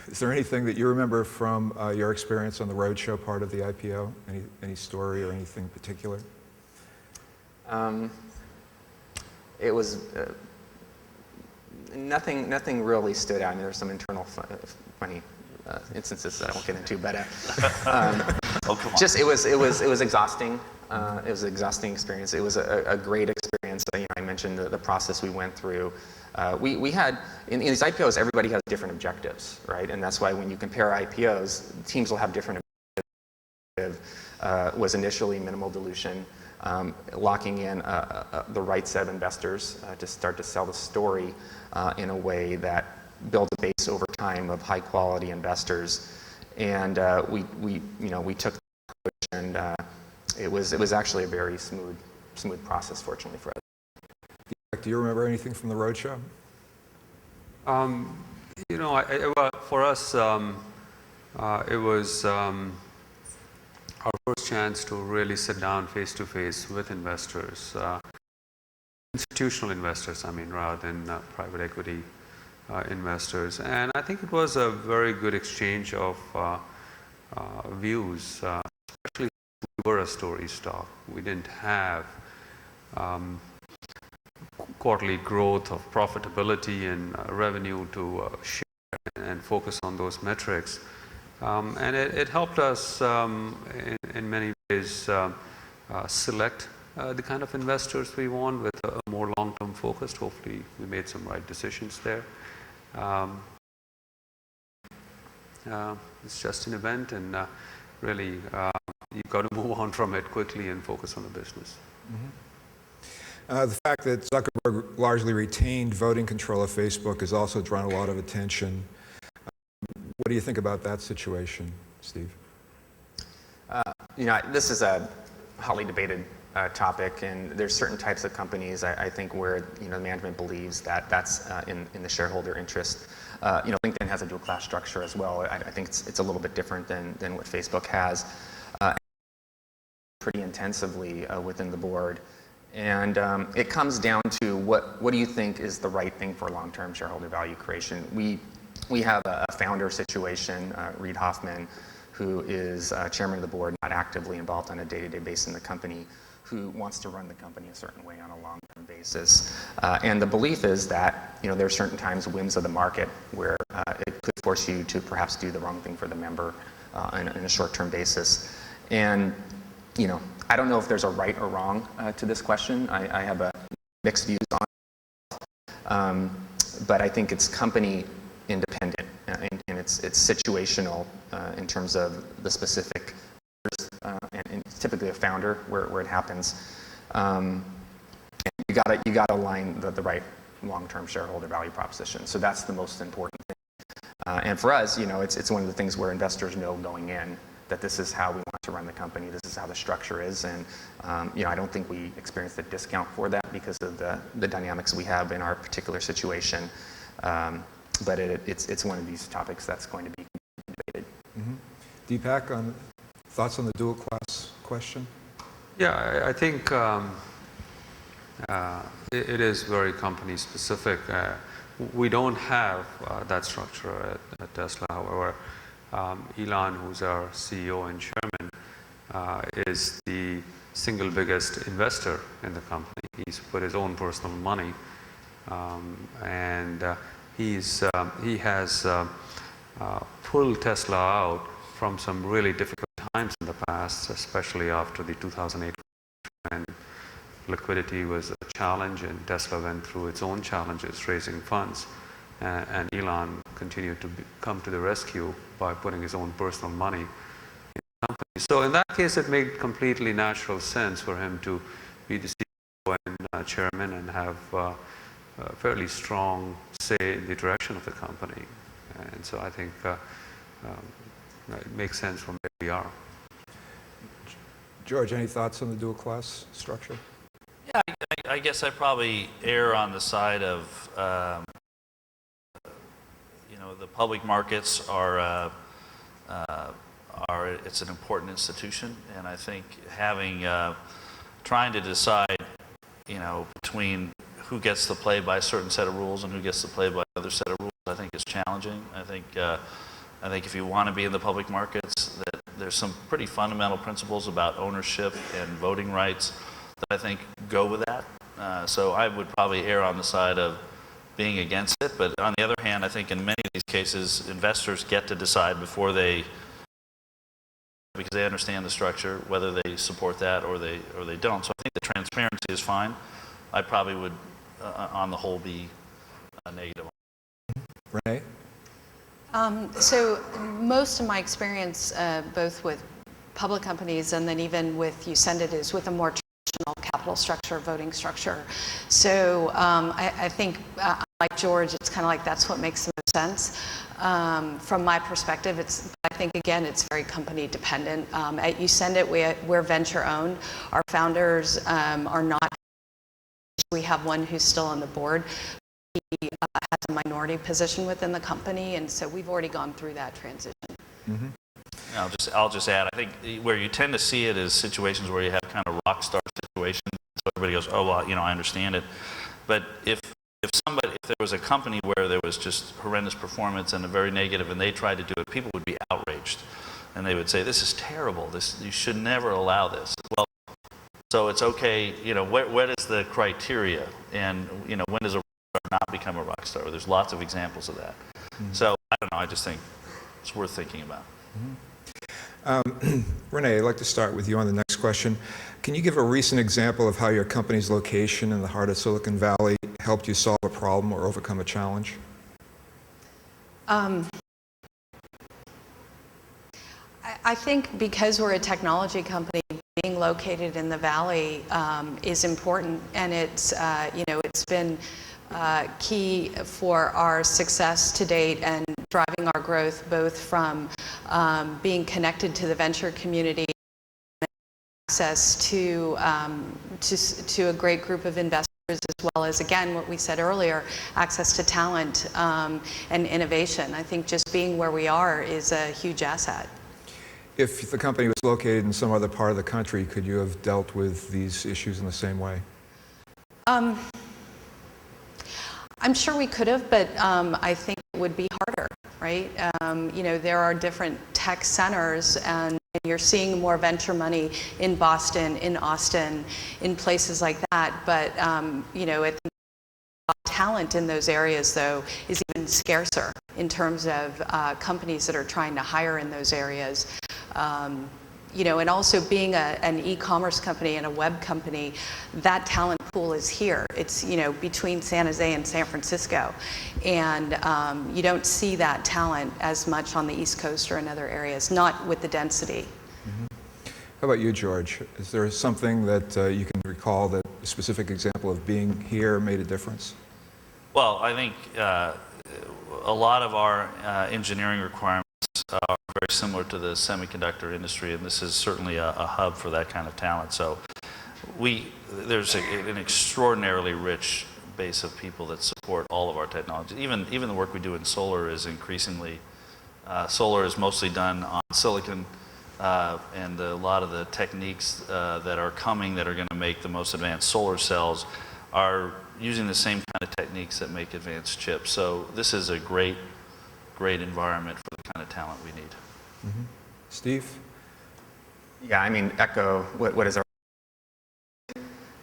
Is there anything that you remember from your experience on the roadshow part of the IPO? Any story or anything particular? It was nothing really stood out. I mean, there's some internal funny instances that I won't get into, but Oh, come on. just it was exhausting. It was an exhausting experience. It was a great experience. You know, I mentioned the process we went through. We had in these IPOs, everybody has different objectives, right? And that's why when you compare IPOs, teams will have different objectives. Was initially minimal dilution. Locking in the right set of investors to start to sell the story in a way that builds a base over time of high quality investors, and we took the approach, and it was actually a very smooth process, fortunately for us. Do you remember anything from the roadshow? You know, for us, it was our first chance to really sit down face to face with investors, institutional investors, I mean, rather than private equity investors. And I think it was a very good exchange of views, especially we were a story stock. We didn't have quarterly growth of profitability and revenue to share and focus on those metrics. And it helped us in many ways select the kind of investors we want with a more long-term focus. Hopefully we made some right decisions there. It's just an event, and really you've got to move on from it quickly and focus on the business. Mm-hmm. The fact that Zuckerberg largely retained voting control of Facebook has also drawn a lot of attention. What do you think about that situation, Steve? You know, this is a hotly debated topic, and there's certain types of companies I think where the management believes that that's in the shareholder interest. You know, LinkedIn has a dual class structure as well. I think it's a little bit different than what Facebook has, pretty intensively within the board. And it comes down to what do you think is the right thing for long-term shareholder value creation? We have a founder situation, Reid Hoffman, who is chairman of the board, not actively involved on a day-to-day basis in the company, who wants to run the company a certain way on a long-term basis. And the belief is that there are certain times whims of the market where it could force you to perhaps do the wrong thing for the member in a short-term basis. And I don't know if there's a right or wrong to this question. I have a mixed views on it. But I think it's company independent and it's situational in terms of the specific and it's typically a founder where it happens. And you gotta align the right long-term shareholder value proposition. So that's the most important thing. And for us, it's one of the things where investors know going in that this is how we want to run the company, this is how the structure is, and I don't think we experienced a discount for that because of the dynamics we have in our particular situation. But it's one of these topics that's going to be debated. Deepak, thoughts on the dual class question? Yeah, I think it is very company specific. We don't have that structure at Tesla. However, Elon, who's our CEO and chairman, is the single biggest investor in the company. He's put his own personal money, and he has pulled Tesla out from some really difficult times in the past, especially after the 2008 when liquidity was a challenge and Tesla went through its own challenges raising funds. And Elon continued to come to the rescue by putting his own personal money in the company. So in that case, it made completely natural sense for him to be the CEO and chairman and have a fairly strong say in the direction of the company. And so I think it makes sense from where we are. George, any thoughts on the dual class structure? Yeah, I guess I probably err on the side of, the public markets are it's an important institution, and I think trying to decide, between who gets to play by a certain set of rules and who gets to play by another set of rules, I think is challenging. I think if you want to be in the public markets, that there's some pretty fundamental principles about ownership and voting rights that I think go with that. So I would probably err on the side of being against it, but on the other hand, I think in many of these cases, investors get to decide because they understand the structure, whether they support that or they don't. So I think the transparency is fine. I probably would, on the whole, be negative. Renee? So most of my experience, both with public companies and then even with Usendit, is with a more traditional capital structure, voting structure. So I think, like George, it's kind of like that's what makes the most sense. From my perspective, I think, again, it's very company dependent. At Usendit, we're venture owned. Our founders are not. We have one who's still on the board. He has a minority position within the company, and so we've already gone through that transition. Mm-hmm. I'll just add, I think where you tend to see it is situations where you have kind of rock star situations, so everybody goes, oh, well, I understand it. But if there was a company where there was just horrendous performance and a very negative, and they tried to do it, people would be outraged, and they would say, this is terrible. You should never allow this. Well, so it's okay. What is the criteria, and when does a rock star not become a rock star? There's lots of examples of that. Mm-hmm. So I don't know. I just think it's worth thinking about. Mm-hmm. Renee, I'd like to start with you on the next question. Can you give a recent example of how your company's location in the heart of Silicon Valley helped you solve a problem or overcome a challenge? I think because we're a technology company, being located in the Valley is important, and it's been key for our success to date and driving our growth, both from being connected to the venture community, access to a great group of investors, as well as, again, what we said earlier, access to talent and innovation. I think just being where we are is a huge asset. If the company was located in some other part of the country, could you have dealt with these issues in the same way? I'm sure we could have, but I think it would be harder, right? There are different tech centers, and you're seeing more venture money in Boston, in Austin, in places like that. But I think talent in those areas, though, is even scarcer in terms of companies that are trying to hire in those areas. And also being an e-commerce company and a web company, that talent pool is here. It's, between San Jose and San Francisco. And you don't see that talent as much on the East Coast or in other areas, not with the density. How about you, George? Is there something that you can recall that a specific example of being here made a difference? Well, I think a lot of our engineering requirements are very similar to the semiconductor industry, and this is certainly a hub for that kind of talent. So there's an extraordinarily rich base of people that support all of our technologies. Even the work we do in solar is increasingly, solar is mostly done on silicon, and a lot of the techniques that are coming that are going to make the most advanced solar cells are using the same kind of techniques that make advanced chips. So this is a great environment for the kind of talent we need. Mm-hmm. Steve? Yeah, I mean, echo what is our...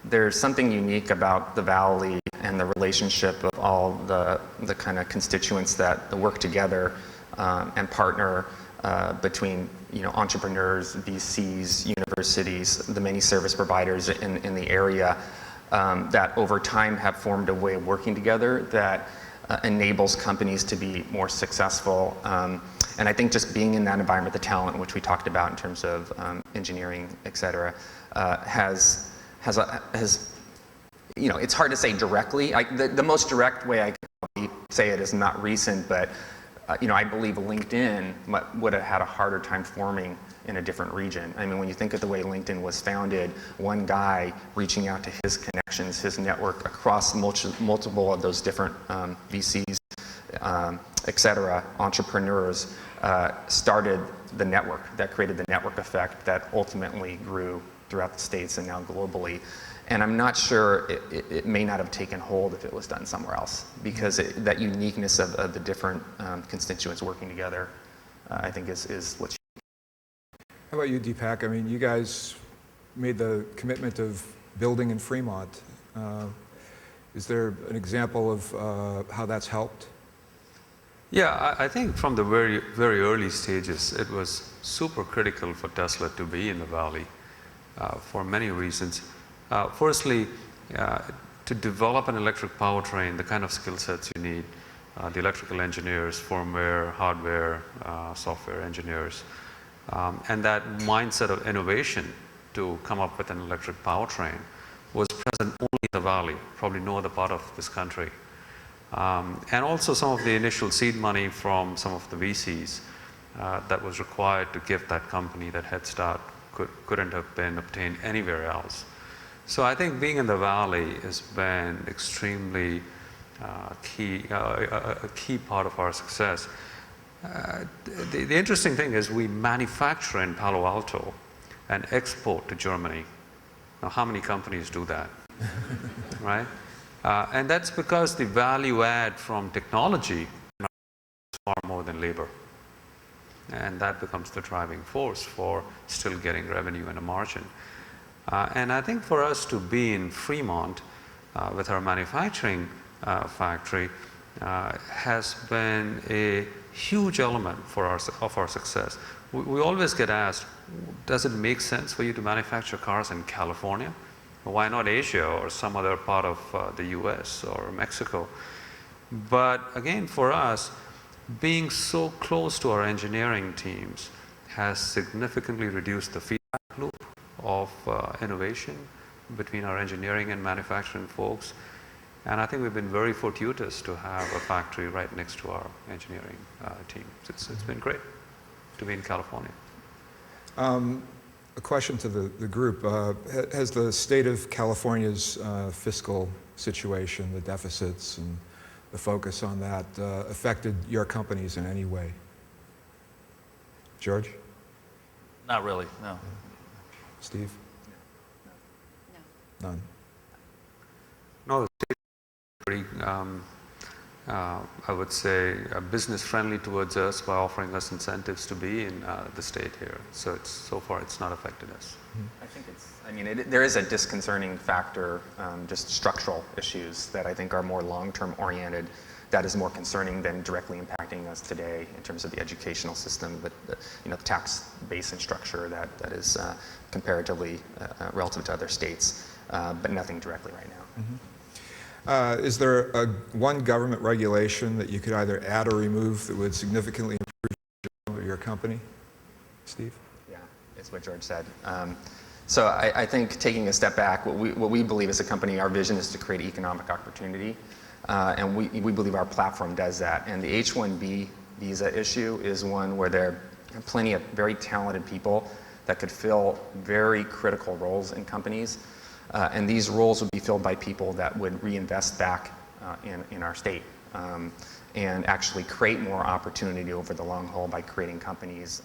There's something unique about the Valley and the relationship of all the kind of constituents that work together and partner between entrepreneurs, VCs, universities, the many service providers in the area that over time have formed a way of working together that enables companies to be more successful. And I think just being in that environment, the talent which we talked about in terms of engineering, et cetera, has it's hard to say directly. The most direct way I can probably say it is not recent, but I believe LinkedIn would have had a harder time forming in a different region. I mean, when you think of the way LinkedIn was founded, one guy reaching out to his connections, his network across multiple of those different VCs, et cetera, entrepreneurs, started the network that created the network effect that ultimately grew throughout the States and now globally. And I'm not sure it may not have taken hold if it was done somewhere else, because that uniqueness of the different constituents working together, I think is what's. How about you, Deepak? I mean, you guys made the commitment of building in Fremont. Is there an example of how that's helped? Yeah, I think from the very, very early stages, it was super critical for Tesla to be in the Valley for many reasons. Firstly, to develop an electric powertrain, the kind of skill sets you need, the electrical engineers, firmware, hardware, software engineers, and that mindset of innovation to come up with an electric powertrain was present only in the Valley, probably no other part of this country. And also some of the initial seed money from some of the VCs that was required to give that company that head start couldn't have been obtained anywhere else. So I think being in the Valley has been extremely key, a key part of our success. The interesting thing is we manufacture in Palo Alto and export to Germany. Now, how many companies do that, right? And that's because the value add from technology is far more than labor. And that becomes the driving force for still getting revenue and a margin. And I think for us to be in Fremont with our manufacturing factory has been a huge element of our success. We always get asked, does it make sense for you to manufacture cars in California? Why not Asia or some other part of the US or Mexico? But again, for us, being so close to our engineering teams has significantly reduced the feedback loop of innovation between our engineering and manufacturing folks. And I think we've been very fortuitous to have a factory right next to our engineering team. It's been great to be in California. A question to the group. Has the state of California's fiscal situation, the deficits and the focus on that, affected your companies in any way? George? Not really, no. Steve? No. None. No, the state is pretty, I would say, business friendly towards us by offering us incentives to be in the state here. So so far it's not affected us. I think there is a disconcerting factor, just structural issues that I think are more long-term oriented, that is more concerning than directly impacting us today in terms of the educational system, but the tax base and structure that is comparatively relative to other states, but nothing directly right now. Mm-hmm. Is there one government regulation that you could either add or remove that would significantly improve your company? Steve? Yeah, is what George said. So I think taking a step back, what we believe as a company, our vision is to create economic opportunity, and we believe our platform does that. And the H-1B visa issue is one where there are plenty of very talented people that could fill very critical roles in companies, and these roles would be filled by people that would reinvest back in our state and actually create more opportunity over the long haul by creating companies.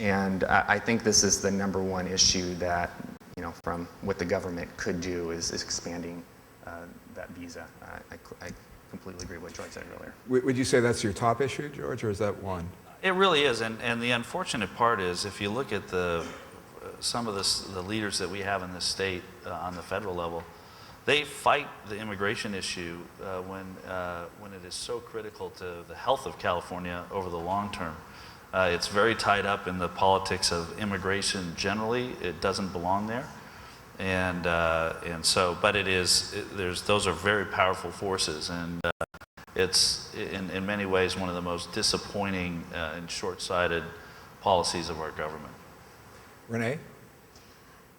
And I think this is the number one issue that, from what the government could do is expanding that visa. I completely agree with what George said earlier. Would you say that's your top issue, George, or is that one? It really is, and the unfortunate part is if you look at some of the leaders that we have in this state on the federal level, they fight the immigration issue when it is so critical to the health of California over the long term. It's very tied up in the politics of immigration generally. It doesn't belong there, and so, but those are very powerful forces, and it's in many ways one of the most disappointing and short-sighted policies of our government. Renee?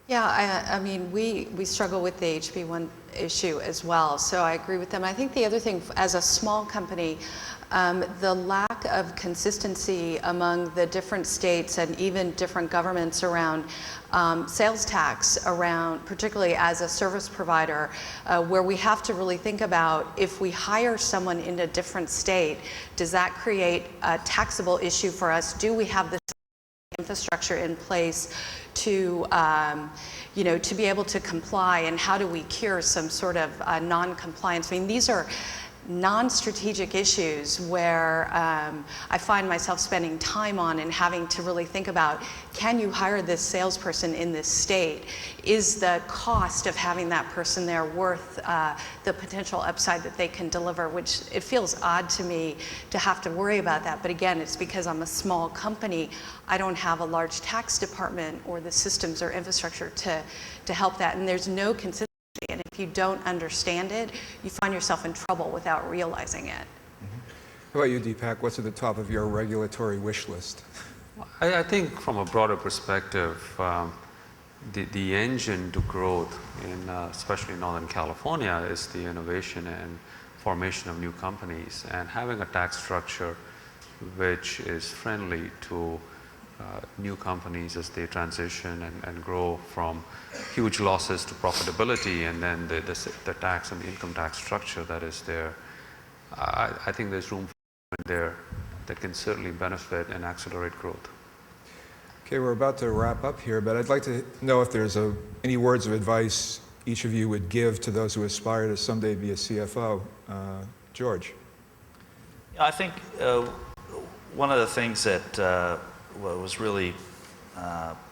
Yeah, I mean, we struggle with the HB1 issue as well, so I agree with them. I think the other thing, as a small company, the lack of consistency among the different states and even different governments around sales tax, particularly as a service provider, where we have to really think about if we hire someone in a different state, does that create a taxable issue for us? Do we have the infrastructure in place to, to be able to comply, and how do we cure some sort of non-compliance? I mean, these are non-strategic issues where I find myself spending time on and having to really think about, can you hire this salesperson in this state? Is the cost of having that person there worth the potential upside that they can deliver? Which it feels odd to me to have to worry about that. But again, it's because I'm a small company. I don't have a large tax department or the systems or infrastructure to help that. And there's no consistency. And if you don't understand it, you find yourself in trouble without realizing it. How about you, Deepak? What's at the top of your regulatory wish list? I think from a broader perspective, the engine to growth in especially Northern California is the innovation and formation of new companies, and having a tax structure which is friendly to new companies as they transition and grow from huge losses to profitability, and then the tax and the income tax structure that is there. I think there's room there that can certainly benefit and accelerate growth. Okay, we're about to wrap up here, but I'd like to know if there's any words of advice each of you would give to those who aspire to someday be a CFO. George? I think one of the things that was really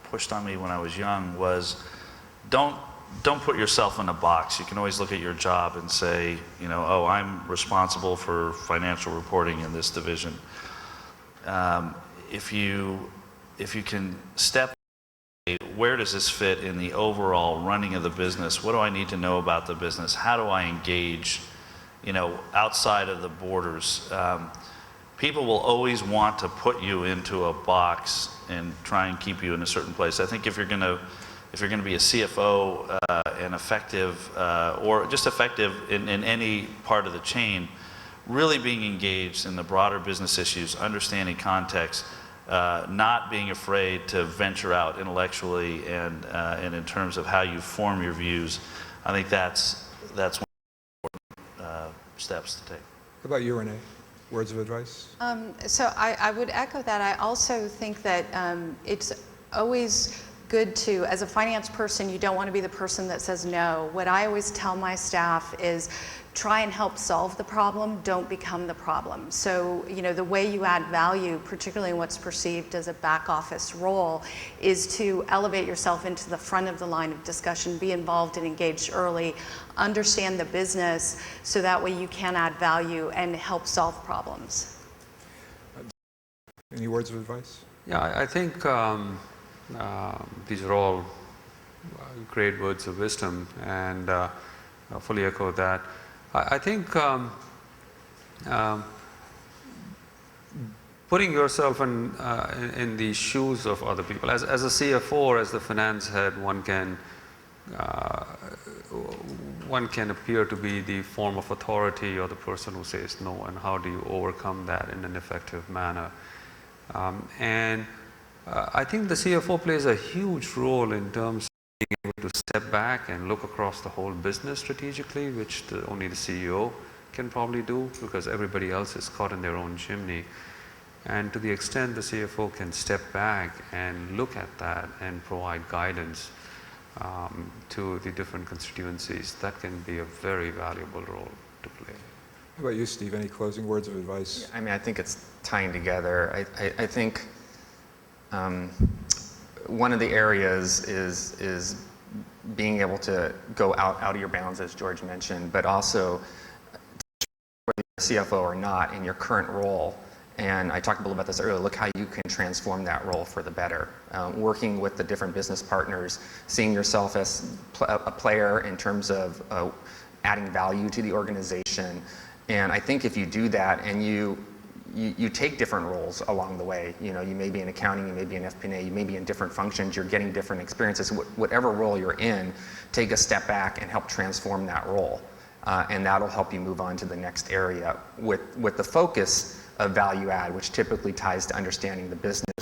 pushed on me when I was young was don't put yourself in a box. You can always look at your job and say, oh, I'm responsible for financial reporting in this division. If you can step, where does this fit in the overall running of the business? What do I need to know about the business? How do I engage, outside of the borders? People will always want to put you into a box and try and keep you in a certain place. I think if you're going to be a CFO and effective, or just effective in any part of the chain, really being engaged in the broader business issues, understanding context, not being afraid to venture out intellectually and in terms of how you form your views, I think that's one of the important steps to take. How about you, Renee? Words of advice? So I would echo that. I also think that it's always good to, as a finance person, you don't want to be the person that says no. What I always tell my staff is try and help solve the problem, don't become the problem. So, the way you add value, particularly in what's perceived as a back office role, is to elevate yourself into the front of the line of discussion, be involved and engaged early, understand the business, so that way you can add value and help solve problems. Any words of advice? Yeah, I think these are all great words of wisdom, and I fully echo that. I think putting yourself in the shoes of other people. As a CFO, as the finance head, one can appear to be the form of authority or the person who says no, and how do you overcome that in an effective manner? I think the CFO plays a huge role in terms of being able to step back and look across the whole business strategically, which only the CEO can probably do, because everybody else is caught in their own chimney. And to the extent the CFO can step back and look at that and provide guidance to the different constituencies, that can be a very valuable role to play. How about you, Steve? Any closing words of advice? I mean, I think it's tying together. I think one of the areas is being able to go out of your bounds, as George mentioned, but also whether you're a CFO or not in your current role. And I talked a little about this earlier, look how you can transform that role for the better. Working with the different business partners, seeing yourself as a player in terms of adding value to the organization. And I think if you do that and you take different roles along the way, you may be in accounting, you may be in FP&A, you may be in different functions, you're getting different experiences. Whatever role you're in, take a step back and help transform that role. And that'll help you move on to the next area with the focus of value add, which typically ties to understanding the business,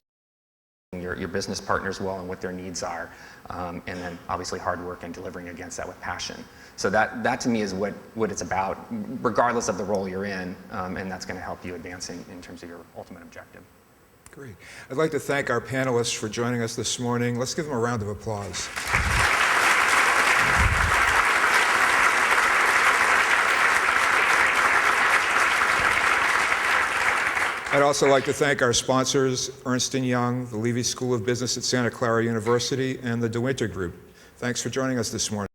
your business partners well and what their needs are, and then obviously hard work and delivering against that with passion. So that to me is what it's about, regardless of the role you're in, and that's going to help you advance in terms of your ultimate objective. Great. I'd like to thank our panelists for joining us this morning. Let's give them a round of applause. I'd also like to thank our sponsors, Ernst & Young, the Levy School of Business at Santa Clara University, and the De Winter Group. Thanks for joining us this morning.